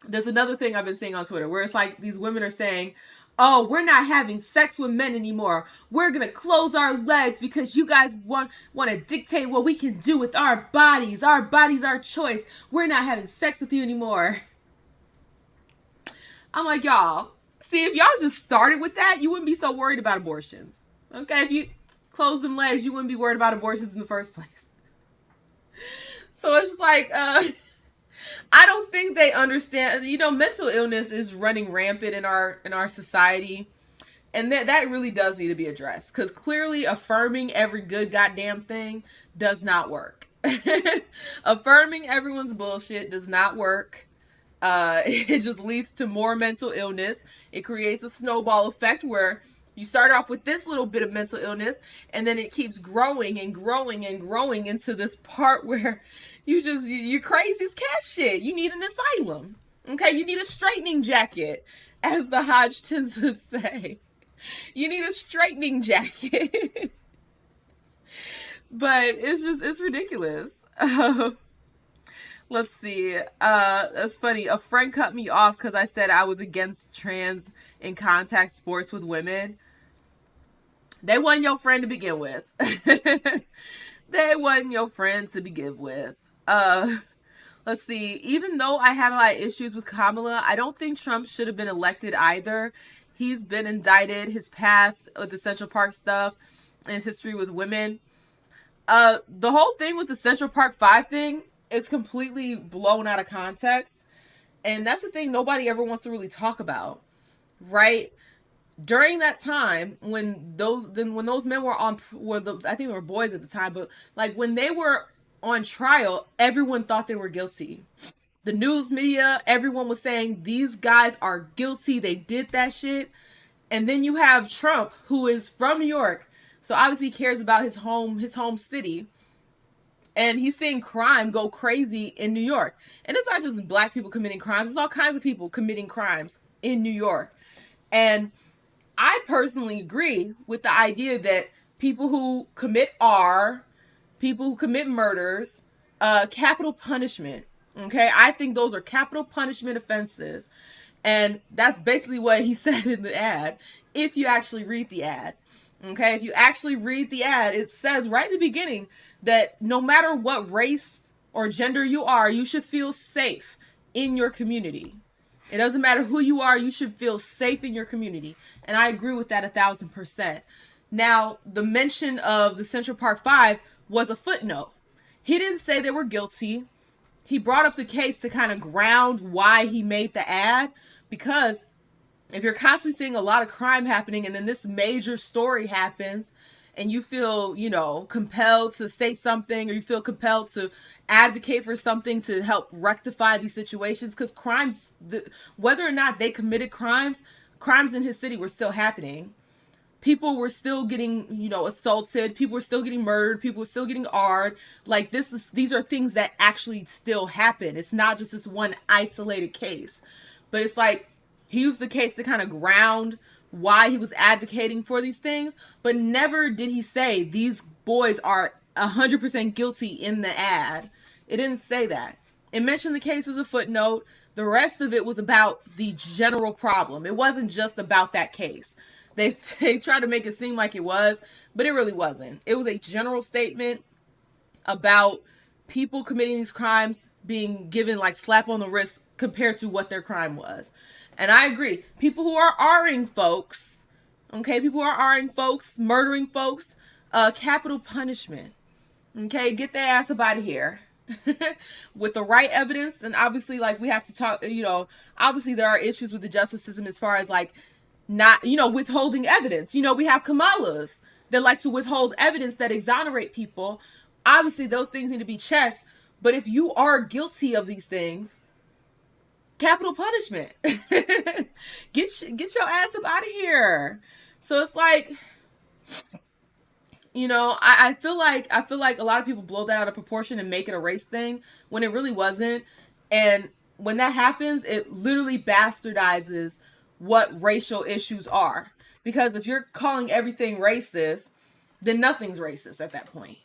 there's another thing I've been seeing on Twitter where it's like these women are saying, oh, we're not having sex with men anymore. We're gonna close our legs because you guys want to dictate what we can do with our bodies. Our bodies, our choice. We're not having sex with you anymore. I'm like, y'all, see, if y'all just started with that, you wouldn't be so worried about abortions. Okay, if you close them legs, you wouldn't be worried about abortions in the first place. So it's just like, I don't think they understand. You know, mental illness is running rampant in our society, and that really does need to be addressed. Because clearly, affirming every good goddamn thing does not work. Affirming everyone's bullshit does not work. It just leads to more mental illness. It creates a snowball effect where you start off with this little bit of mental illness and then it keeps growing and growing and growing into this part where you're crazy as cat shit. You need an asylum. Okay, you need a straightening jacket, as the Hodgtons would say. You need a straightening jacket. But it's ridiculous. Let's see. That's funny. A friend cut me off because I said I was against trans in contact sports with women. They wasn't your friend to begin with. They wasn't your friend to begin with. Let's see. Even though I had a lot of issues with Kamala, I don't think Trump should have been elected either. He's been indicted. His past with the Central Park stuff and his history with women. The whole thing with the Central Park 5 thing is completely blown out of context. And that's the thing nobody ever wants to really talk about, right? During that time, when those men were on, I think they were boys at the time, but like when they were on trial, everyone thought they were guilty. The news media, everyone was saying these guys are guilty. They did that shit. And then you have Trump, who is from New York, so obviously he cares about his home city. And he's seeing crime go crazy in New York. And it's not just black people committing crimes. There's all kinds of people committing crimes in New York. And I personally agree with the idea that people who commit people who commit murders, capital punishment. Okay? I think those are capital punishment offenses. And that's basically what he said in the ad, if you actually read the ad. Okay, if you actually read the ad, it says right at the beginning that no matter what race or gender you are, you should feel safe in your community. It doesn't matter who you are, you should feel safe in your community. And I agree with that 1,000%. Now, the mention of the Central Park 5 was a footnote. He didn't say they were guilty. He brought up the case to kind of ground why he made the ad, because if you're constantly seeing a lot of crime happening and then this major story happens and you feel, compelled to say something, or you feel compelled to advocate for something to help rectify these situations, because whether or not they committed crimes in his city were still happening. People were still getting, assaulted. People were still getting murdered. People were still getting AR'd. Like, these are things that actually still happen. It's not just this one isolated case. But it's like, he used the case to kind of ground why he was advocating for these things, but never did he say these boys are 100% guilty in the ad. It didn't say that. It mentioned the case as a footnote. The rest of it was about the general problem. It wasn't just about that case. They tried to make it seem like it was, but it really wasn't. It was a general statement about people committing these crimes being given like slap on the wrist compared to what their crime was. And I agree. People who are R-ing folks, people who are R-ing folks, murdering folks, capital punishment. Okay, get their ass up out of here. With the right evidence. And obviously, like, we have to talk, obviously there are issues with the justice system as far as like not, withholding evidence. We have Kamalas that like to withhold evidence that exonerate people. Obviously, those things need to be checked. But if you are guilty of these things, capital punishment. Get your ass up out of here. So it's like, I feel like a lot of people blow that out of proportion and make it a race thing when it really wasn't. And when that happens, it literally bastardizes what racial issues are. Because if you're calling everything racist, then nothing's racist at that point.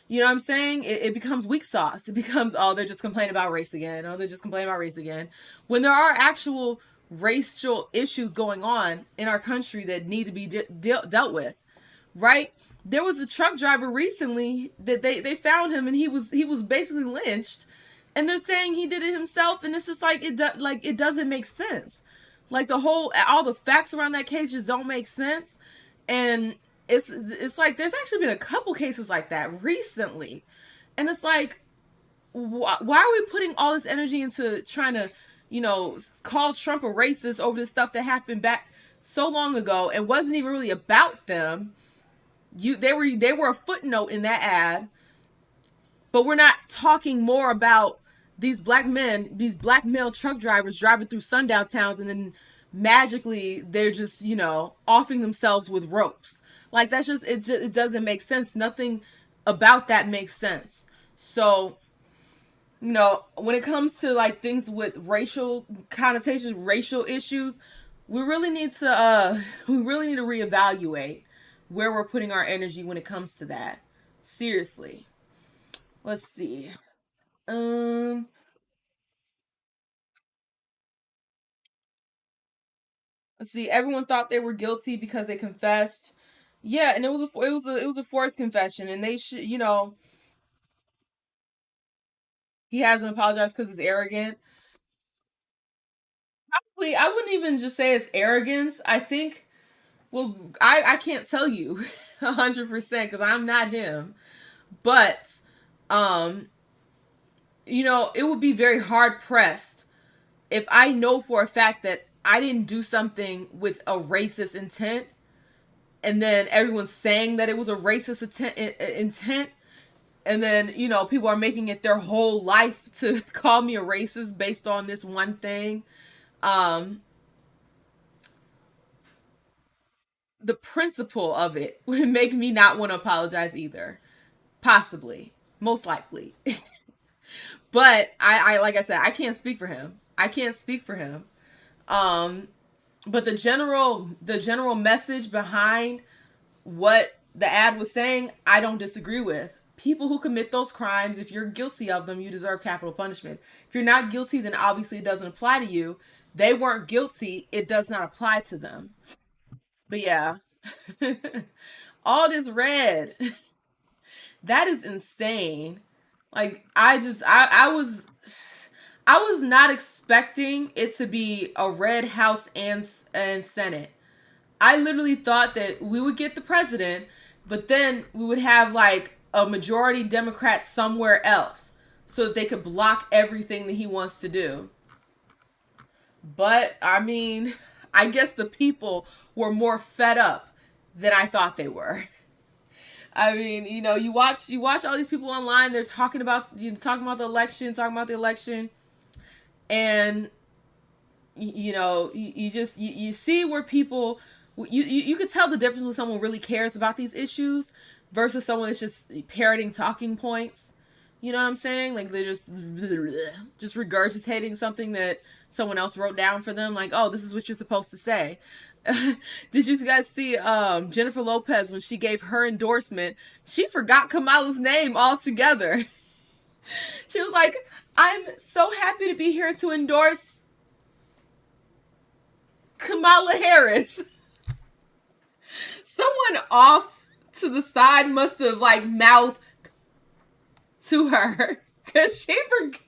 You know what I'm saying? It becomes weak sauce. It becomes, oh, they're just complaining about race again. Oh, they're just complaining about race again. When there are actual racial issues going on in our country that need to be dealt with, right? There was a truck driver recently that they found him, and he was basically lynched, and they're saying he did it himself, and it's just like it doesn't make sense. Like all the facts around that case just don't make sense, and it's like there's actually been a couple cases like that recently, and it's like, why are we putting all this energy into trying to, call Trump a racist over this stuff that happened back so long ago and wasn't even really about them? They were a footnote in that ad, but we're not talking more about these black male truck drivers driving through sundown towns, and then magically they're just, offing themselves with ropes. Like, it doesn't make sense. Nothing about that makes sense. So, when it comes to like things with racial connotations, racial issues, we really need to reevaluate where we're putting our energy when it comes to that. Seriously. Let's see. Um, let's see. Everyone thought they were guilty because they confessed. Yeah, and it was a forced confession, and they should, he hasn't apologized because it's arrogant. Probably, I wouldn't even just say it's arrogance. I think, well, I can't tell you 100% because I'm not him, but um, it would be very hard pressed if I know for a fact that I didn't do something with a racist intent, and then everyone's saying that it was a racist intent, and then people are making it their whole life to call me a racist based on this one thing. um the principle of it would make me not want to apologize either, possibly, most likely. But I like I said, I can't speak for him. um but the general message behind what the ad was saying, I don't disagree with. People who commit those crimes, if you're guilty of them, you deserve capital punishment. If you're not guilty, then obviously it doesn't apply to you. They weren't guilty, it does not apply to them. But yeah. All this red, that is insane. Like, I was not expecting it to be a red House and Senate. I literally thought that we would get the president, but then we would have like a majority Democrat somewhere else so that they could block everything that he wants to do. But I mean, I guess the people were more fed up than I thought they were. I mean, you watch all these people online. They're talking about the election, and you see where people you could tell the difference when someone really cares about these issues versus someone that's just parroting talking points. You know what I'm saying? Like they're just regurgitating something that someone else wrote down for them. Like, oh, this is what you're supposed to say. Did you guys see Jennifer Lopez when she gave her endorsement? She forgot Kamala's name altogether. She was like, "I'm so happy to be here to endorse Kamala Harris." Someone off to the side must have like mouthed to her because she didn't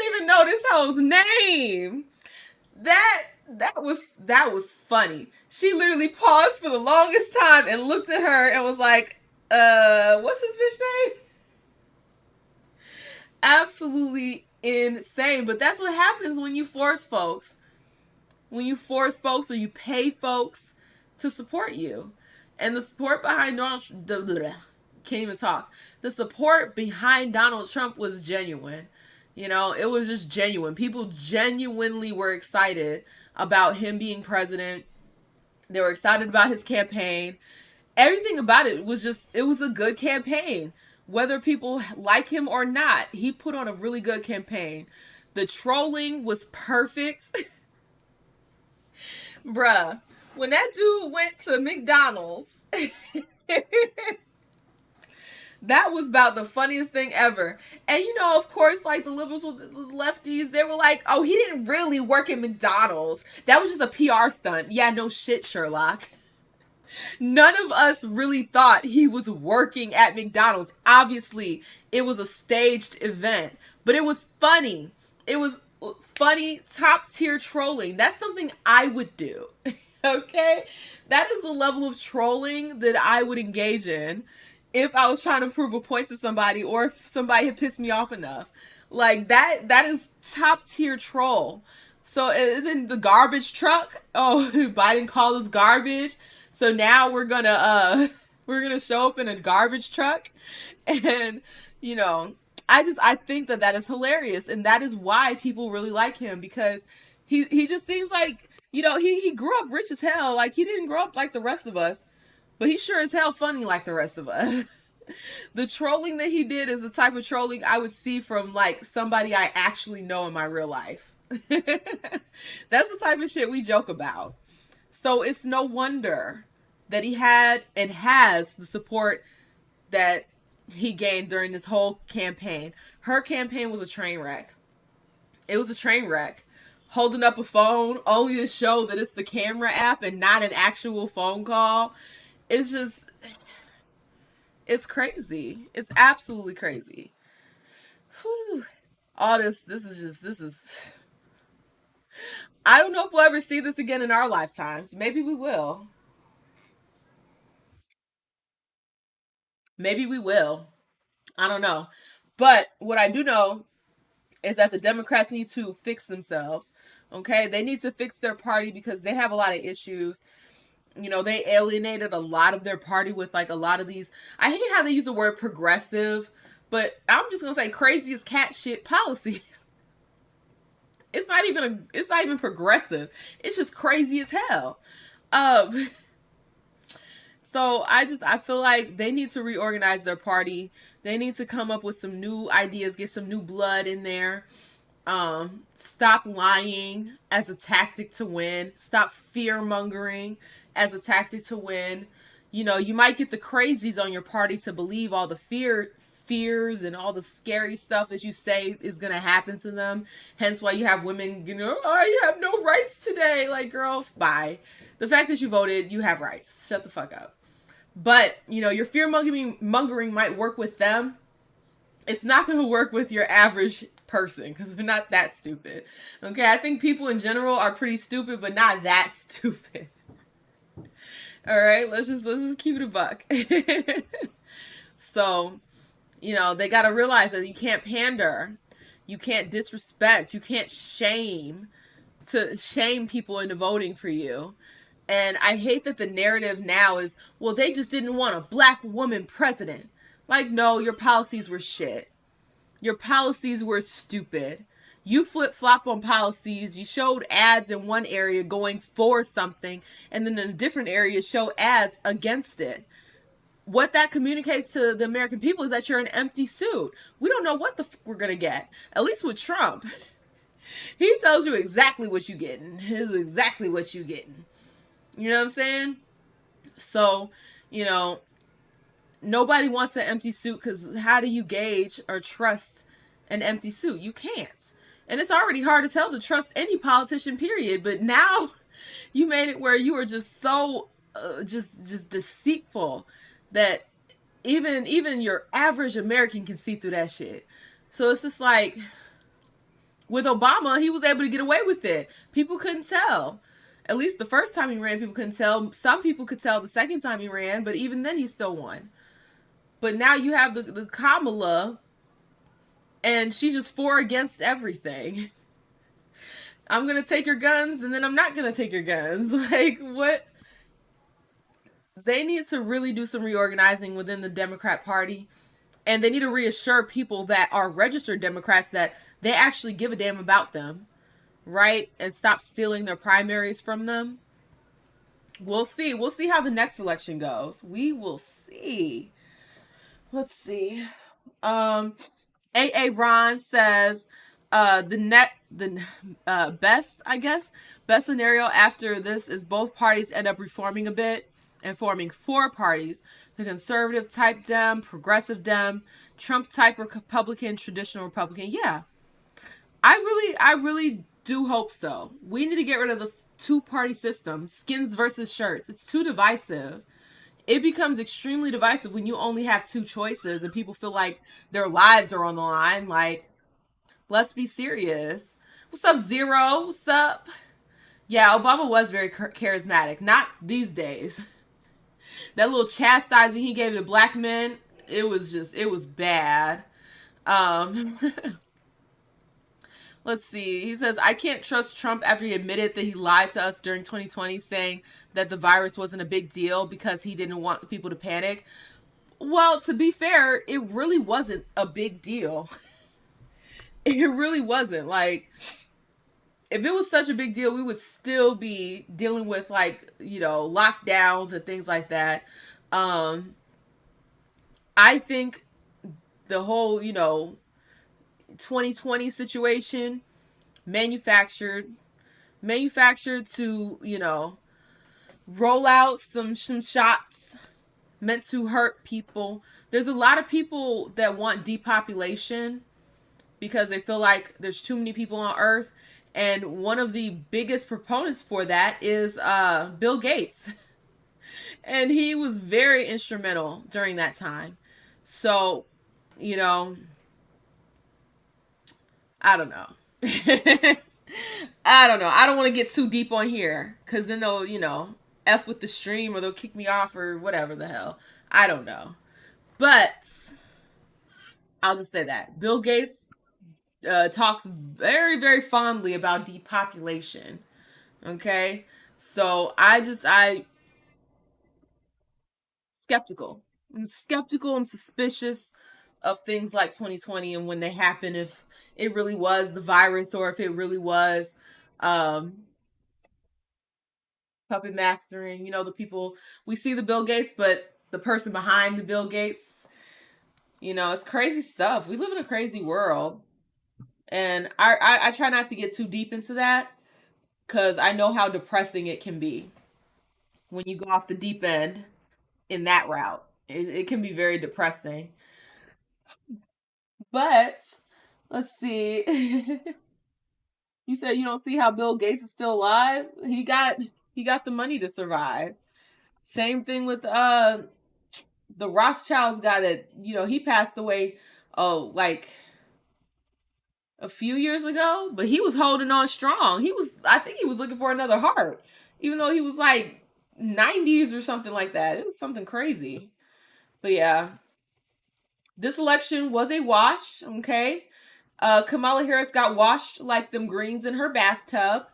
even know this hoe's name. That was funny. She literally paused for the longest time and looked at her and was like, what's this bitch name? Absolutely insane. But that's what happens when you force folks. When you force folks or you pay folks to support you. And the support behind can't even talk. The support behind Donald Trump was genuine. It was just genuine. People genuinely were excited about him being president. They were excited about his campaign. Everything about it was a good campaign. Whether people like him or not, he put on a really good campaign. The trolling was perfect. Bruh, when that dude went to McDonald's, that was about the funniest thing ever. And of course, like the liberals, the lefties, they were like, oh, he didn't really work at McDonald's. That was just a PR stunt. Yeah, no shit, Sherlock. None of us really thought he was working at McDonald's. Obviously, it was a staged event, but it was funny. It was funny, top tier trolling. That's something I would do. Okay? That is the level of trolling that I would engage in if I was trying to prove a point to somebody or if somebody had pissed me off enough. Like that is top tier troll. So then the garbage truck, oh, Biden called us garbage. So now we're gonna show up in a garbage truck. And I think that is hilarious, and that is why people really like him, because he just seems like, he grew up rich as hell. Like, he didn't grow up like the rest of us, but he sure as hell funny like the rest of us. The trolling that he did is the type of trolling I would see from like somebody I actually know in my real life. That's the type of shit we joke about. So it's no wonder that he had and has the support that he gained during this whole campaign. Her campaign was a train wreck. It was a train wreck. Holding up a phone only to show that it's the camera app and not an actual phone call. It's just, it's crazy. It's absolutely crazy. Whew. All this is, I don't know if we'll ever see this again in our lifetimes. Maybe we will. Maybe we will. I don't know. But what I do know is that the Democrats need to fix themselves. Okay? They need to fix their party because they have a lot of issues. They alienated a lot of their party with like a lot of these. I hate how they use the word progressive, but I'm just going to say crazy as cat shit policies. It's not even progressive. It's just crazy as hell. So I feel like they need to reorganize their party. They need to come up with some new ideas, get some new blood in there. Stop lying as a tactic to win. Stop fear mongering as a tactic to win. You might get the crazies on your party to believe all the fears and all the scary stuff that you say is going to happen to them. Hence why you have women, I have no rights today. Like, girl, bye. The fact that you voted, you have rights. Shut the fuck up. But, your fear mongering might work with them. It's not going to work with your average person because they're not that stupid. Okay, I think people in general are pretty stupid, but not that stupid. All right, let's just keep it a buck. So, they got to realize that you can't pander, you can't disrespect, you can't shame people into voting for you. And I hate that the narrative now is, well, they just didn't want a black woman president. Like, no, your policies were shit. Your policies were stupid. You flip-flop on policies. You showed ads in one area going for something, and then in a different area show ads against it. What that communicates to the American people is that you're an empty suit. We don't know what the we're gonna get. At least with Trump, he tells you exactly what you're getting. This is exactly what you're getting. You know what I'm saying? So, you know, nobody wants an empty suit, because how do you gauge or trust an empty suit? You can't. And it's already hard as hell to trust any politician, period. But now you made it where you are just so just deceitful that even your average American can see through that shit. So it's just like, with Obama, he was able to get away with it. People couldn't tell. At least the first time he ran, people couldn't tell. Some people could tell the second time he ran, but even then he still won. But now you have the Kamala, and she's just for or against everything. I'm going to take your guns, and then I'm not going to take your guns. Like, what? They need to really do some reorganizing within the Democrat Party. And they need to reassure people that are registered Democrats that they actually give a damn about them. Right? And stop stealing their primaries from them. We'll see. We'll see how the next election goes. We will see. Let's see. AA Ron says the best scenario after this is both parties end up reforming a bit and forming four parties: the conservative type Dem, progressive Dem, Trump type Republican, traditional Republican. Yeah, I really do hope so. We need to get rid of the two-party system, skins versus shirts. It's too divisive. It becomes extremely divisive when you only have two choices and people feel like their lives are on the line. Like, let's be serious. What's up, Zero? What's up? Yeah, Obama was very charismatic. Not these days. That little chastising he gave to black men, it was bad. Let's see. He says, I can't trust Trump after he admitted that he lied to us during 2020, saying that the virus wasn't a big deal because he didn't want people to panic. Well, to be fair, it really wasn't a big deal. It really wasn't. Like, if it was such a big deal, we would still be dealing with, like, you know, lockdowns and things like that. I think the whole, you know, 2020 situation manufactured to, you know, roll out some shots meant to hurt people. There's a lot of people that want depopulation because they feel like there's too many people on Earth, and one of the biggest proponents for that is Bill Gates. And he was very instrumental during that time. So, you know, I don't know. I don't know. I don't want to get too deep on here, because then they'll, you know, F with the stream, or they'll kick me off, or whatever the hell. I don't know. But I'll just say that Bill Gates talks very, very fondly about depopulation. Okay? So skeptical. I'm skeptical. I'm suspicious of things like 2020 and when they happen, if it really was the virus or if it really was puppet mastering. You know, the people, we see the Bill Gates, but the person behind the Bill Gates, you know, it's crazy stuff. We live in a crazy world. And I try not to get too deep into that, because I know how depressing it can be when you go off the deep end in that route. It can be very depressing. But let's see. You said you don't see how Bill Gates is still alive? He got the money to survive. Same thing with the Rothschilds guy that, you know, he passed away like a few years ago, but he was holding on strong. I think he was looking for another heart, even though he was like 90s or something like that. It was something crazy. But yeah, this election was a wash, okay? Kamala Harris got washed like them greens in her bathtub.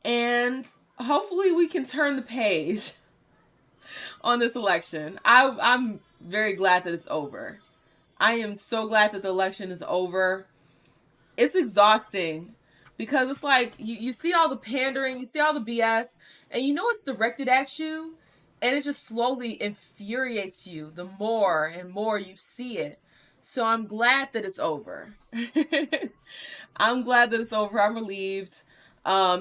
And hopefully we can turn the page on this election. I'm very glad that it's over. I am so glad that the election is over. It's exhausting because it's like you see all the pandering, you see all the BS, and you know it's directed at you, and it just slowly infuriates you the more and more you see it. So I'm glad that it's over. I'm glad that it's over. I'm relieved.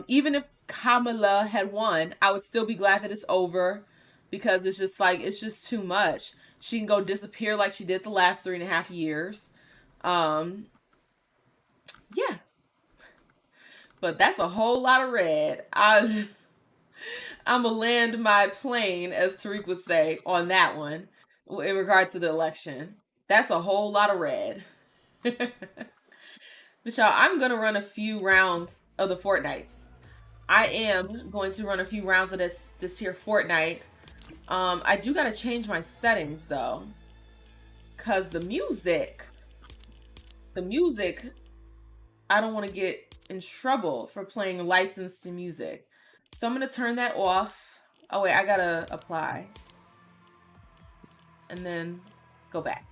Even if Kamala had won, I would still be glad that it's over because it's just like, it's just too much. She can go disappear like she did the last 3.5 years. Yeah. But that's a whole lot of red. I'm going to land my plane, as Tariq would say, on that one in regards to the election. That's a whole lot of red. But y'all, I'm going to run a few rounds of the Fortnites. I am going to run a few rounds of this here Fortnite. I do got to change my settings, though. Because the music, I don't want to get in trouble for playing licensed music. So I'm going to turn that off. Oh, wait, I got to apply. And then go back.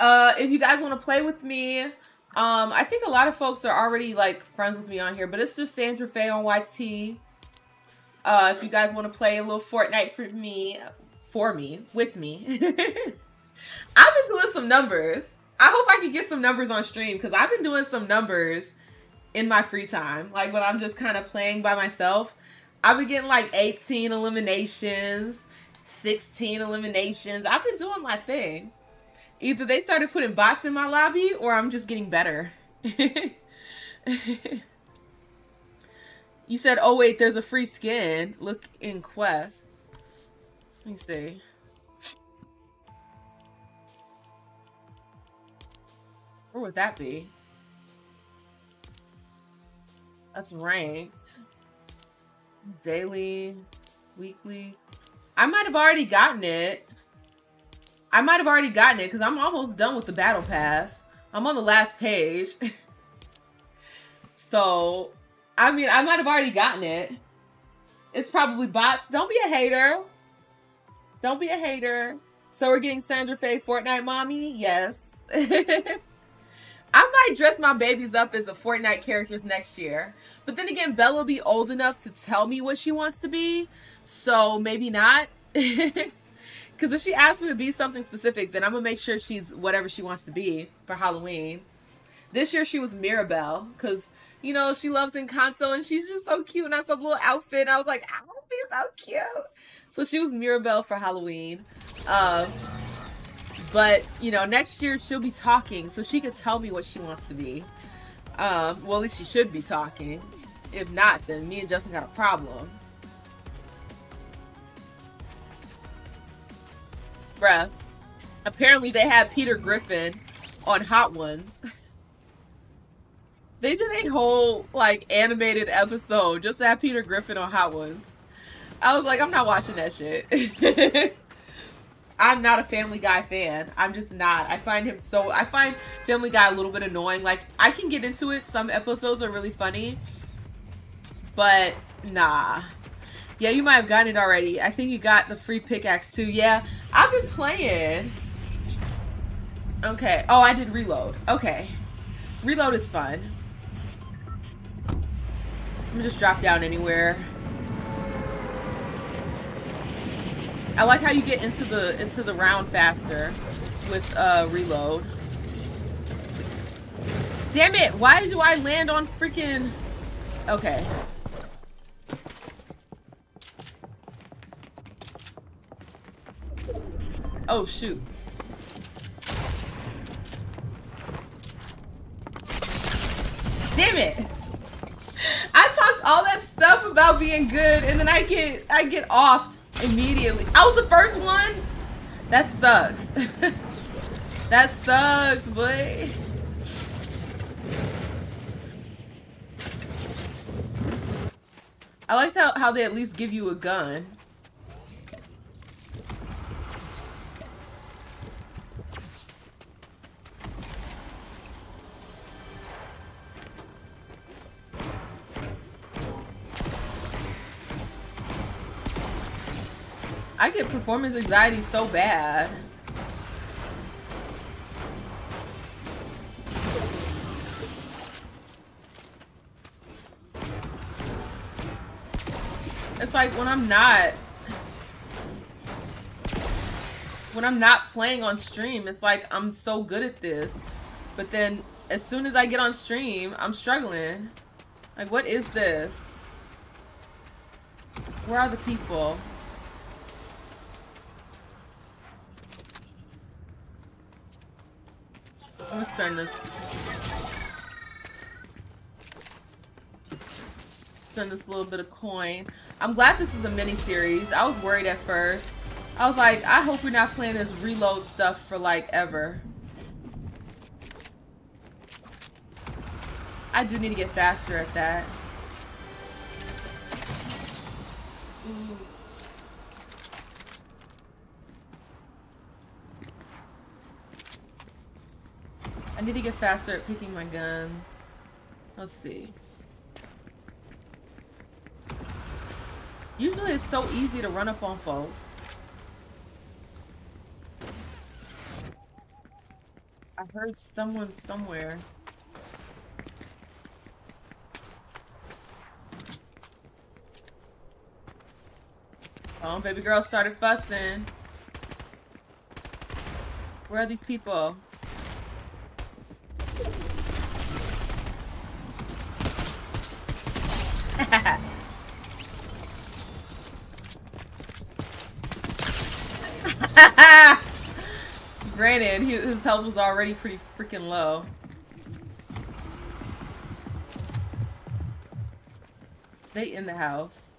If you guys want to play with me, I think a lot of folks are already like friends with me on here, but it's just Sandra Faye on YT. If you guys want to play a little Fortnite with me. I've been doing some numbers. I hope I can get some numbers on stream because I've been doing some numbers in my free time. Like when I'm just kind of playing by myself, I've been getting like 18 eliminations, 16 eliminations. I've been doing my thing. Either they started putting bots in my lobby or I'm just getting better. You said, oh wait, there's a free skin. Look in quests. Let me see. Where would that be? That's ranked. Daily, weekly. I might have already gotten it. Because I'm almost done with the battle pass. I'm on the last page. So, I mean, I might have already gotten it. It's probably bots. Don't be a hater. Don't be a hater. So we're getting Sandra Faye Fortnite mommy? Yes. I might dress my babies up as a Fortnite characters next year. But then again, Bella will be old enough to tell me what she wants to be. So maybe not. Because if she asks me to be something specific, then I'm going to make sure she's whatever she wants to be for Halloween. This year she was Mirabelle. Because, you know, she loves Encanto and she's just so cute. And that's a little outfit. And I was like, I want to be so cute. So she was Mirabelle for Halloween. But, you know, next year she'll be talking. So she could tell me what she wants to be. Well, at least she should be talking. If not, then me and Justin got a problem. Bruh. Apparently they had Peter Griffin on Hot Ones. They did a whole, like, animated episode just to have Peter Griffin on Hot Ones. I was like, I'm not watching that shit. I'm not a Family Guy fan. I'm just not. I find Family Guy a little bit annoying. Like, I can get into it. Some episodes are really funny. But, nah. Yeah, you might have gotten it already. I think you got the free pickaxe too. Yeah, I've been playing. Okay. Oh, I did reload. Okay. Reload is fun. Let me just drop down anywhere. I like how you get into the round faster with reload. Damn it! Why do I land on freaking... Okay. Oh, shoot. Damn it! I talked all that stuff about being good and then I get offed immediately. I was the first one? That sucks. That sucks, boy. I like how they at least give you a gun. I get performance anxiety so bad. It's like when I'm not playing on stream, it's like I'm so good at this. But then as soon as I get on stream, I'm struggling. Like, what is this? Where are the people? I'm gonna spend this. Spend this little bit of coin. I'm glad this is a mini series. I was worried at first. I was like, I hope we're not playing this reload stuff for like ever. I do need to get faster at that. Ooh. I need to get faster at picking my guns. Let's see. Usually it's so easy to run up on folks. I heard someone somewhere. Oh, baby girl started fussing. Where are these people? Granted, his health was already pretty freaking low. They in the house.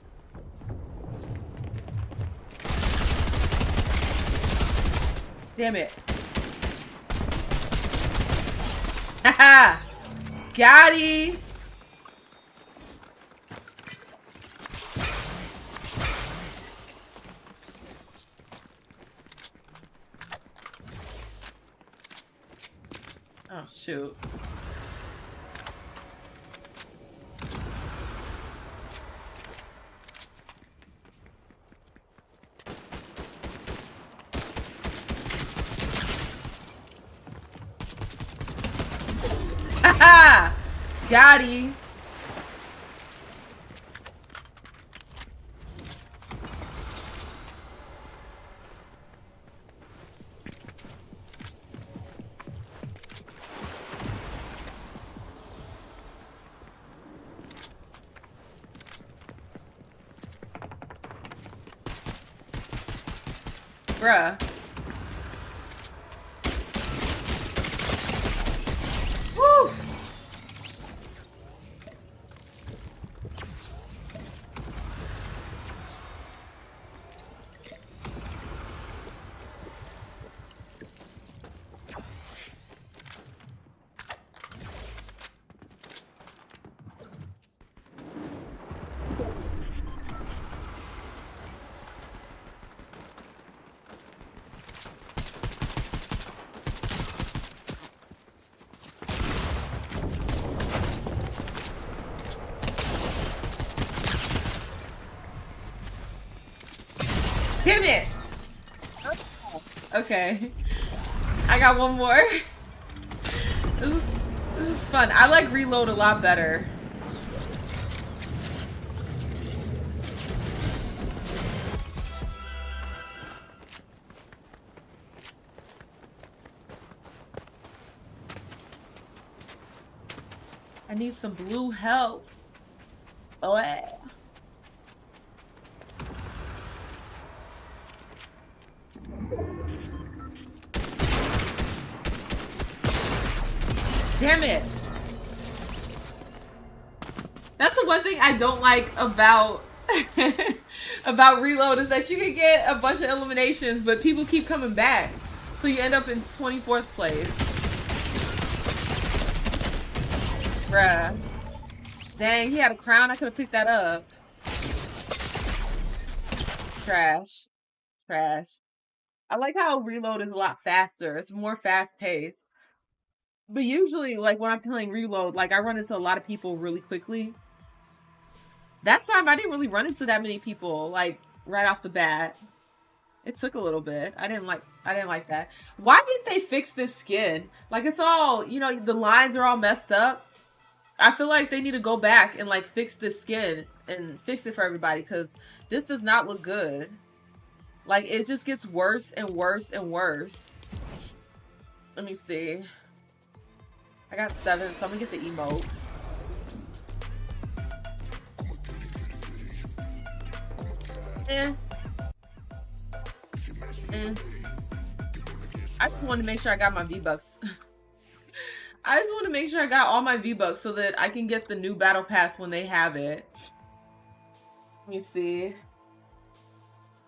Damn it. Haha! Got it! Oh, shoot. Haha! Got it! Bruh. Woo! Damn it! Okay. I got one more. This is fun. I like reload a lot better. I need some blue help. Oh, yeah. Damn it. That's the one thing I don't like about about reload is that you can get a bunch of eliminations, but people keep coming back. So you end up in 24th place. Bruh. Dang, he had a crown. I could have picked that up. Trash. Trash. I like how reload is a lot faster. It's more fast paced. But usually, like, when I'm playing reload, like, I run into a lot of people really quickly. That time, I didn't really run into that many people, like, right off the bat. It took a little bit. I didn't like that. Why didn't they fix this skin? Like, it's all, you know, the lines are all messed up. I feel like they need to go back and like fix this skin and fix it for everybody, because this does not look good. Like, it just gets worse and worse and worse. Let me see. I got 7, so I'm gonna get the emote. I just wanted to make sure I got my V-Bucks. I just want to make sure I got all my V-Bucks so that I can get the new battle pass when they have it. Let me see.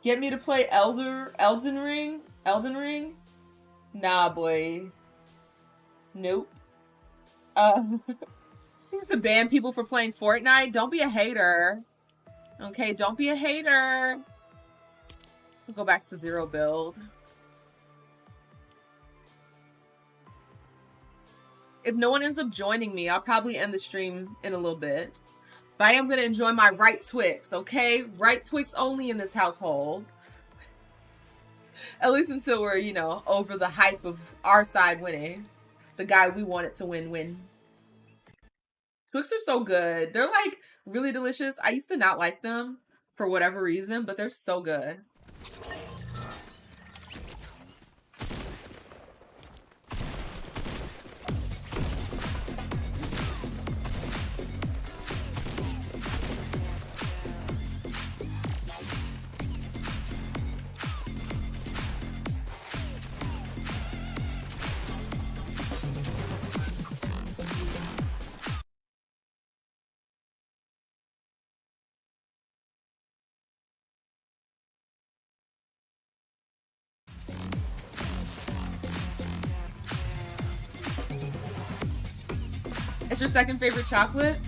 Get me to play Elden Ring? Elden Ring? Nah, boy. Nope. To ban people for playing Fortnite? Don't be a hater. Okay, don't be a hater. We'll go back to 0 build. If no one ends up joining me, I'll probably end the stream in a little bit. But I am going to enjoy my right Twix, okay? Right Twix only in this household. At least until we're, you know, over the hype of our side winning. The guy we wanted to win. Twix are so good. They're, like, really delicious. I used to not like them for whatever reason, but they're so good. It's your second favorite chocolate?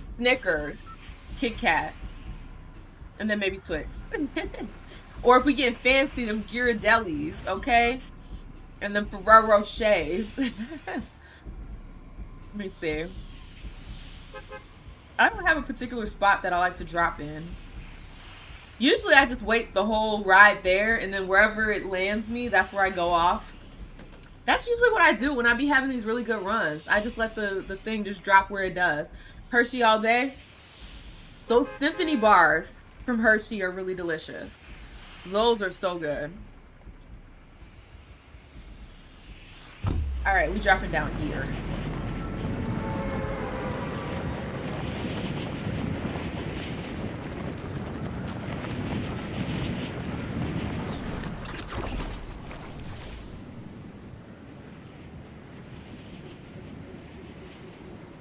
Snickers, Kit Kat, and then maybe Twix. Or if we get fancy, them Ghirardellis, okay? And then Ferrero Rochers. Let me see. I don't have a particular spot that I like to drop in. Usually I just wait the whole ride there, and then wherever it lands me, that's where I go off. That's usually what I do when I be having these really good runs. I just let the thing just drop where it does. Hershey all day. Those symphony bars from Hershey are really delicious. Those are so good. All right, we dropping down here.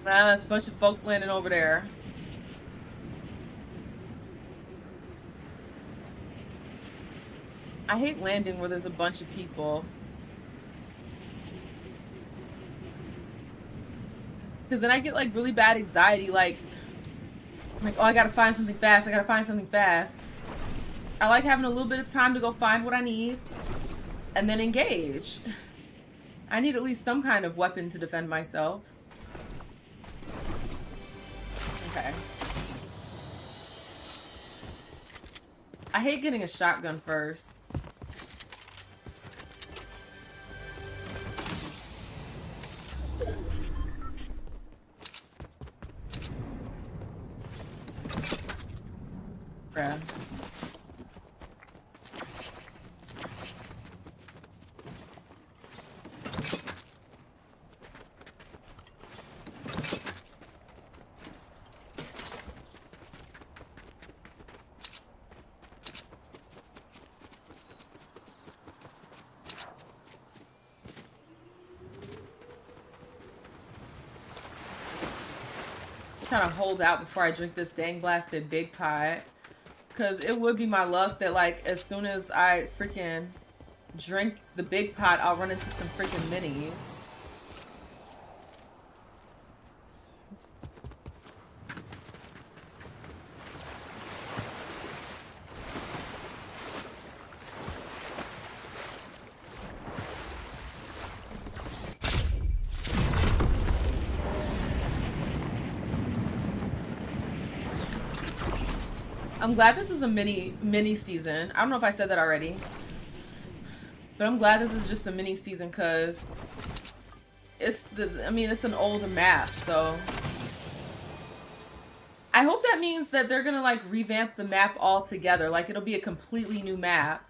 That's a bunch of folks landing over there. I hate landing where there's a bunch of people. Because then I get like really bad anxiety, like, oh, I gotta find something fast, I gotta find something fast. I like having a little bit of time to go find what I need and then engage. I need at least some kind of weapon to defend myself. Okay. I hate getting a shotgun first. Crap. Trying to hold out before I drink this dang blasted big pot, because it would be my luck that like as soon as I freaking drink the big pot, I'll run into some freaking minis. I'm glad this is a mini season. I don't know if I said that already, but I'm glad this is just a mini season because it's an older map, so I hope that means that they're gonna like revamp the map altogether. Like it'll be a completely new map.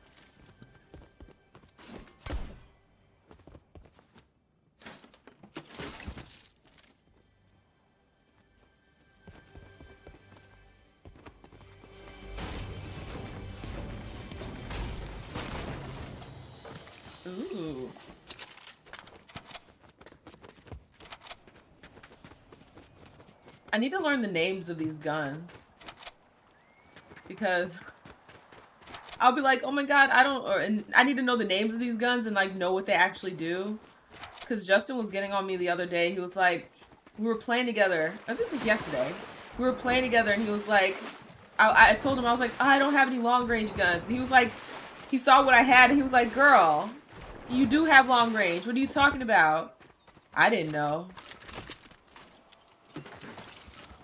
Ooh. I need to learn the names of these guns because I'll be like, oh my god, and I need to know the names of these guns and like know what they actually do. Because Justin was getting on me the other day. He was like, we were playing together. Oh, this was yesterday. We were playing together and he was like, I told him, I was like, oh, I don't have any long range guns. And he was like, he saw what I had and he was like, girl, you do have long range. What are you talking about? I didn't know.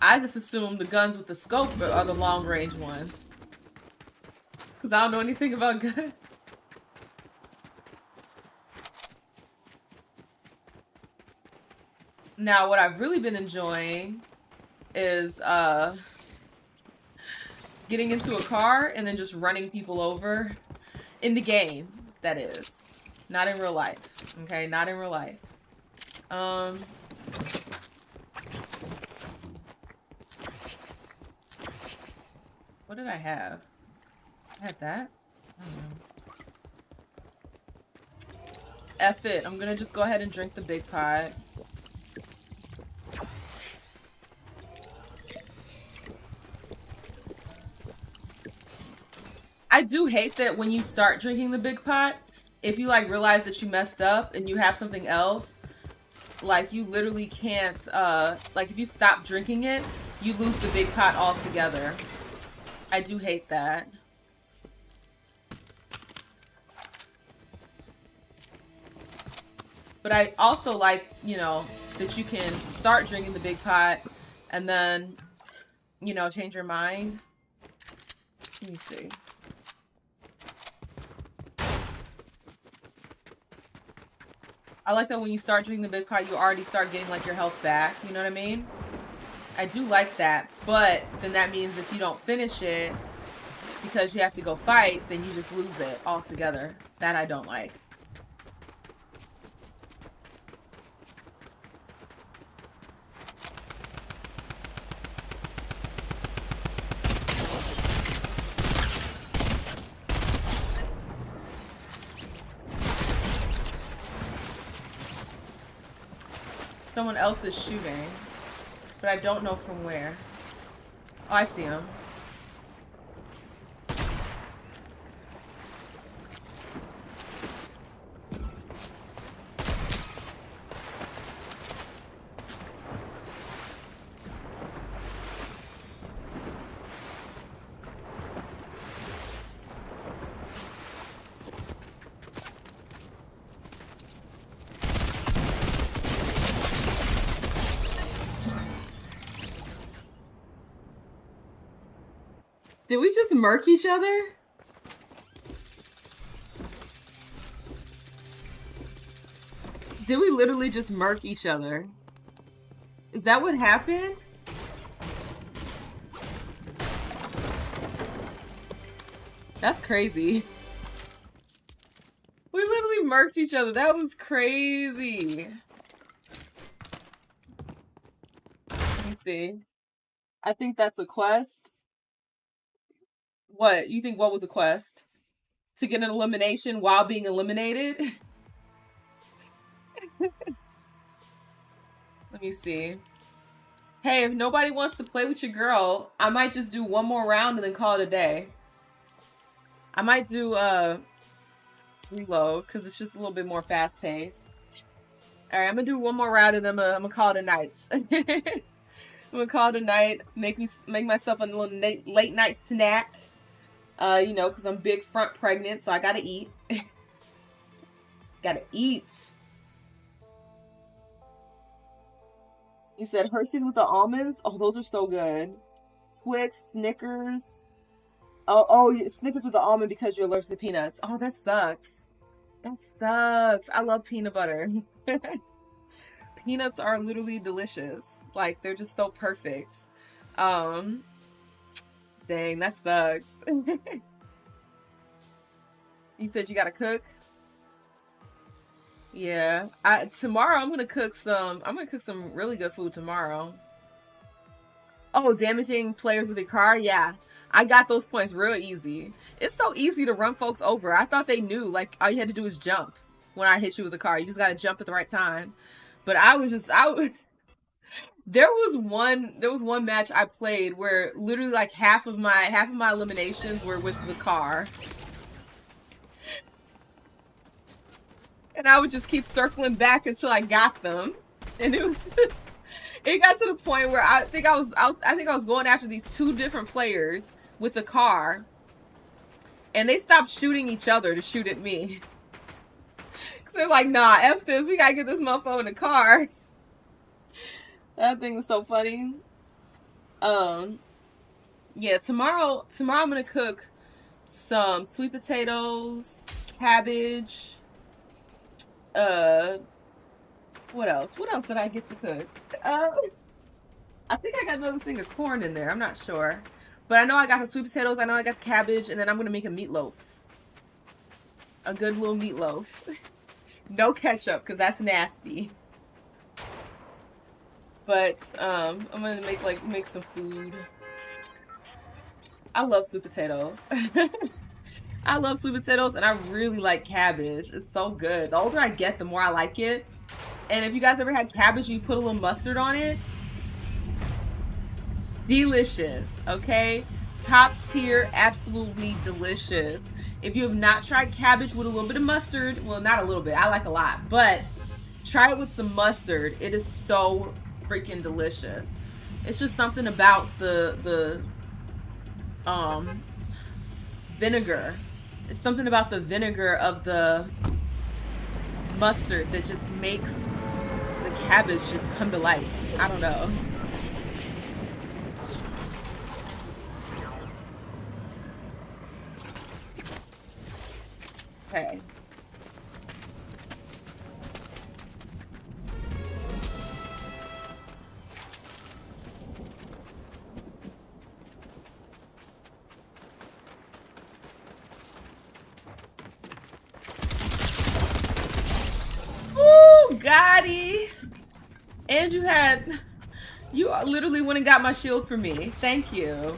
I just assumed the guns with the scope are the long range ones. Because I don't know anything about guns. Now, what I've really been enjoying is getting into a car and then just running people over. In the game, that is. Not in real life. Okay, not in real life. What did I have? I had that? I don't know. F it. I'm gonna just go ahead and drink the big pot. I do hate that when you start drinking the big pot, if you like realize that you messed up and you have something else, like you literally can't, like if you stop drinking it, you lose the big pot altogether. I do hate that. But I also like, you know, that you can start drinking the big pot and then, you know, change your mind. Let me see. I like that when you start drinking the big pot, you already start getting like your health back. You know what I mean? I do like that. But then that means if you don't finish it because you have to go fight, then you just lose it altogether. That I don't like. Someone else is shooting, but I don't know from where. Oh, I see him. Did we just murk each other? Did we literally just murk each other? Is that what happened? That's crazy. We literally murked each other. That was crazy. Let me see. I think that's a quest. What? You think what was a quest? To get an elimination while being eliminated? Let me see. Hey, if nobody wants to play with your girl, I might just do one more round and then call it a day. I might do reload because it's just a little bit more fast paced. All right, I'm gonna do one more round and then I'm gonna call it a night. I'm gonna call it a night. Make myself a little late night snack. You know, because I'm big front pregnant, so I gotta eat. Gotta eat. You said Hershey's with the almonds? Oh, those are so good. Twix, Snickers. Oh, Snickers with the almond because you're allergic to peanuts. Oh, that sucks. That sucks. I love peanut butter. Peanuts are literally delicious. Like, they're just so perfect. Um, Dang, that sucks. You said you gotta cook? Yeah. Tomorrow I'm gonna cook some really good food tomorrow. Oh, damaging players with your car? Yeah. I got those points real easy. It's so easy to run folks over. I thought they knew, like, all you had to do is jump when I hit you with a car. You just gotta jump at the right time. But there was one match I played where literally like half of my eliminations were with the car. And I would just keep circling back until I got them. And it got to the point where I think I was going after these two different players with the car. And they stopped shooting each other to shoot at me. Cause they're like, nah, F this, we gotta get this motherfucker in the car. That thing was so funny. Yeah, tomorrow I'm gonna cook some sweet potatoes, cabbage, what else? What else did I get to cook? I think I got another thing of corn in there. I'm not sure. But I know I got the sweet potatoes, I know I got the cabbage, and then I'm gonna make a meatloaf. A good little meatloaf. No ketchup, because that's nasty. But I'm gonna make some food. I love sweet potatoes. I love sweet potatoes, and I really like cabbage. It's so good. The older I get, the more I like it. And if you guys ever had cabbage, you put a little mustard on it. Delicious, okay? Top tier, absolutely delicious. If you have not tried cabbage with a little bit of mustard, well, not a little bit, I like a lot, but try it with some mustard. It is so freaking delicious. It's just something about the vinegar. It's something about the vinegar of the mustard that just makes the cabbage just come to life. I don't know. Okay. Ooh, Gotti! And you literally went and got my shield for me. Thank you.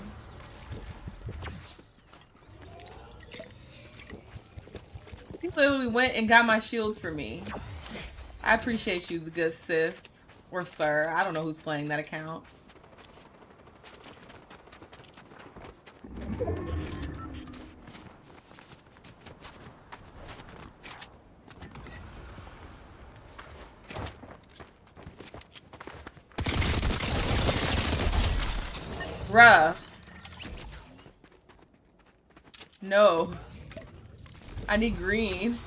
You literally went and got my shield for me. I appreciate you, the good sis. Or sir. I don't know who's playing that account. Bruh. No. I need green.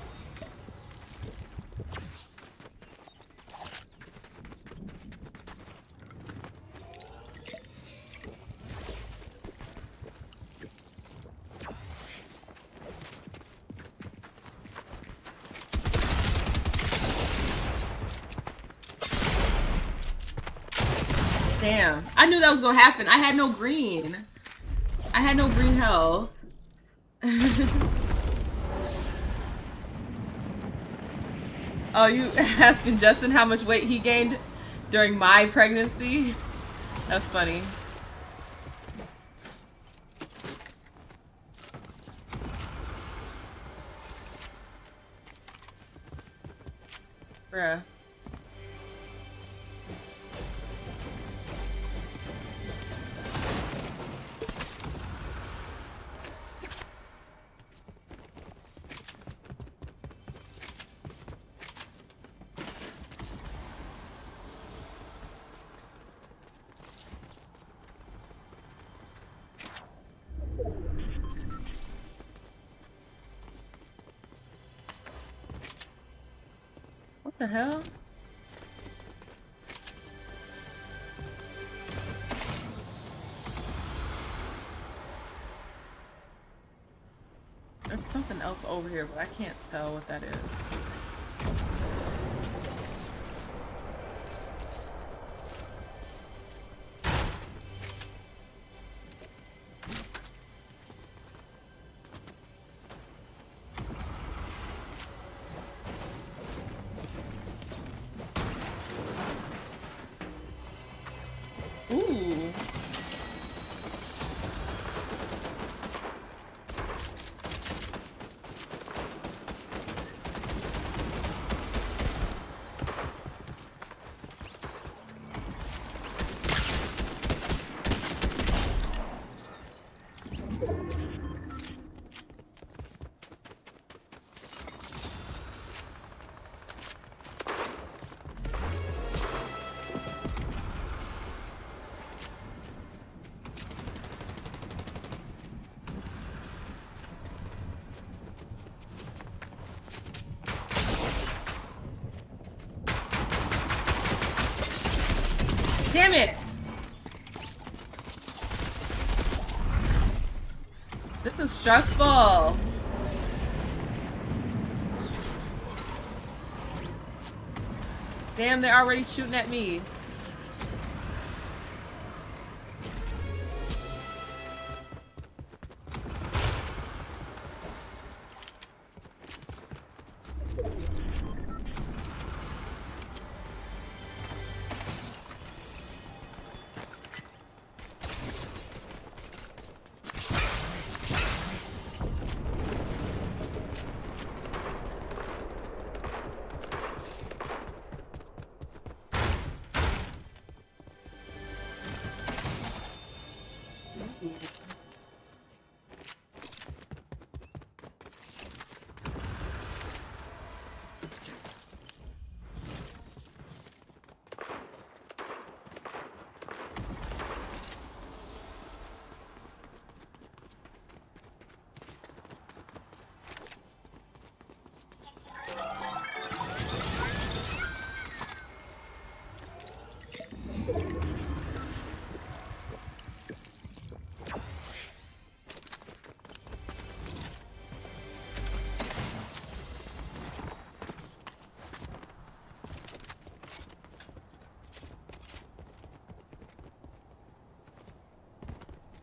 Damn. I knew that was gonna happen. I had no green. I had no green health. Oh, you asking Justin how much weight he gained during my pregnancy? That's funny. Bruh. What the hell? There's something else over here, but I can't tell what that is. Ooh. Damn it! This is stressful. Damn, they're already shooting at me.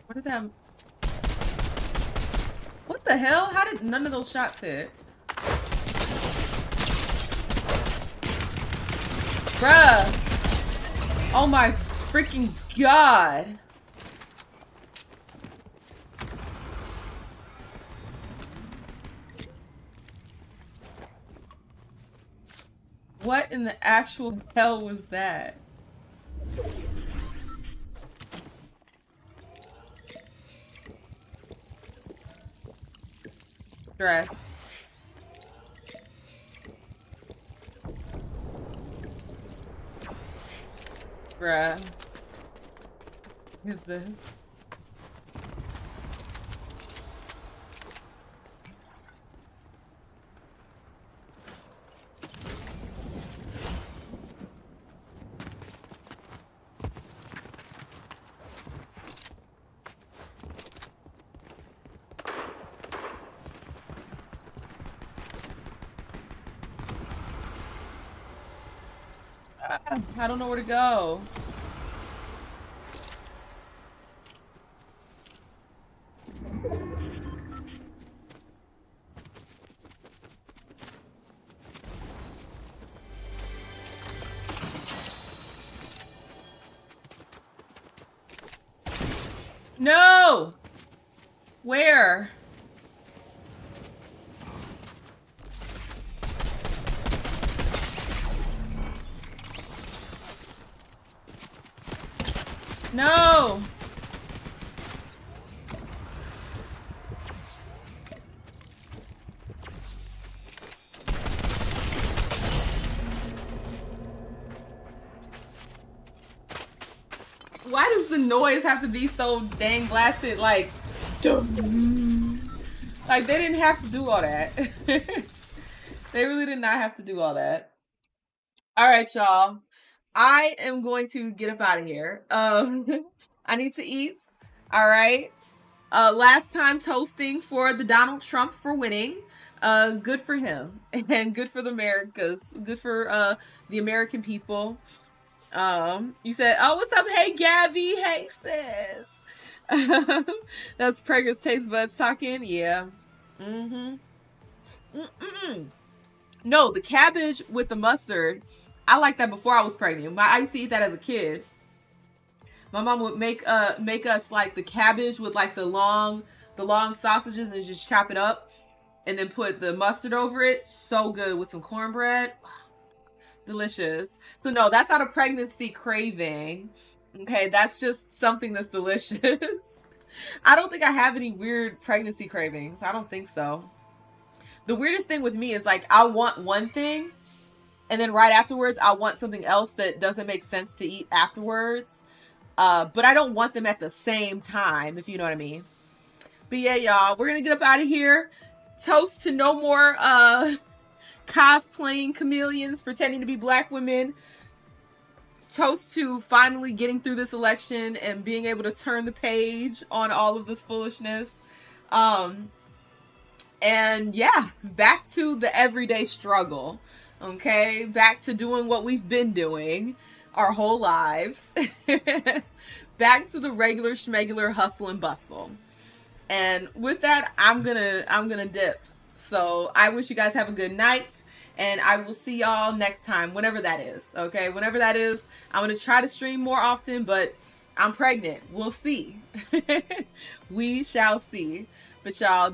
What did that... What the hell? How did none of those shots hit? Bruh! Oh my freaking god! What in the actual hell was that? Stressed. Bruh. What is this? I don't know where to go. No! Where? No! Why does the noise have to be so dang blasted? Like, dum. Like they didn't have to do all that. They really did not have to do all that. All right, y'all. I am going to get up out of here. I need to eat. All right. Last time toasting for the Donald Trump for winning. Good for him and good for the Americas. Good for the American people. You said, "Oh, what's up? Hey, Gabby. Hey, sis." That's Prager's taste buds talking. Yeah. No, the cabbage with the mustard. I liked that before I was pregnant. I used to eat that as a kid. My mom would make us like the cabbage with like the long sausages and just chop it up and then put the mustard over it. So good with some cornbread. Delicious. So no, that's not a pregnancy craving. Okay, that's just something that's delicious. I don't think I have any weird pregnancy cravings. I don't think so. The weirdest thing with me is like I want one thing and then right afterwards I want something else that doesn't make sense to eat afterwards. But I don't want them at the same time, if you know what I mean. But yeah, y'all, we're gonna get up out of here. Toast to no more cosplaying chameleons pretending to be black women. Toast to finally getting through this election and being able to turn the page on all of this foolishness. And yeah, back to the everyday struggle. Okay, back to doing what we've been doing our whole lives. Back to the regular schmegular hustle and bustle. And with that, I'm gonna dip. So I wish you guys have a good night, and I will see y'all next time, whenever that is. Okay, whenever that is. I'm gonna try to stream more often, but I'm pregnant. We'll see. We shall see. But y'all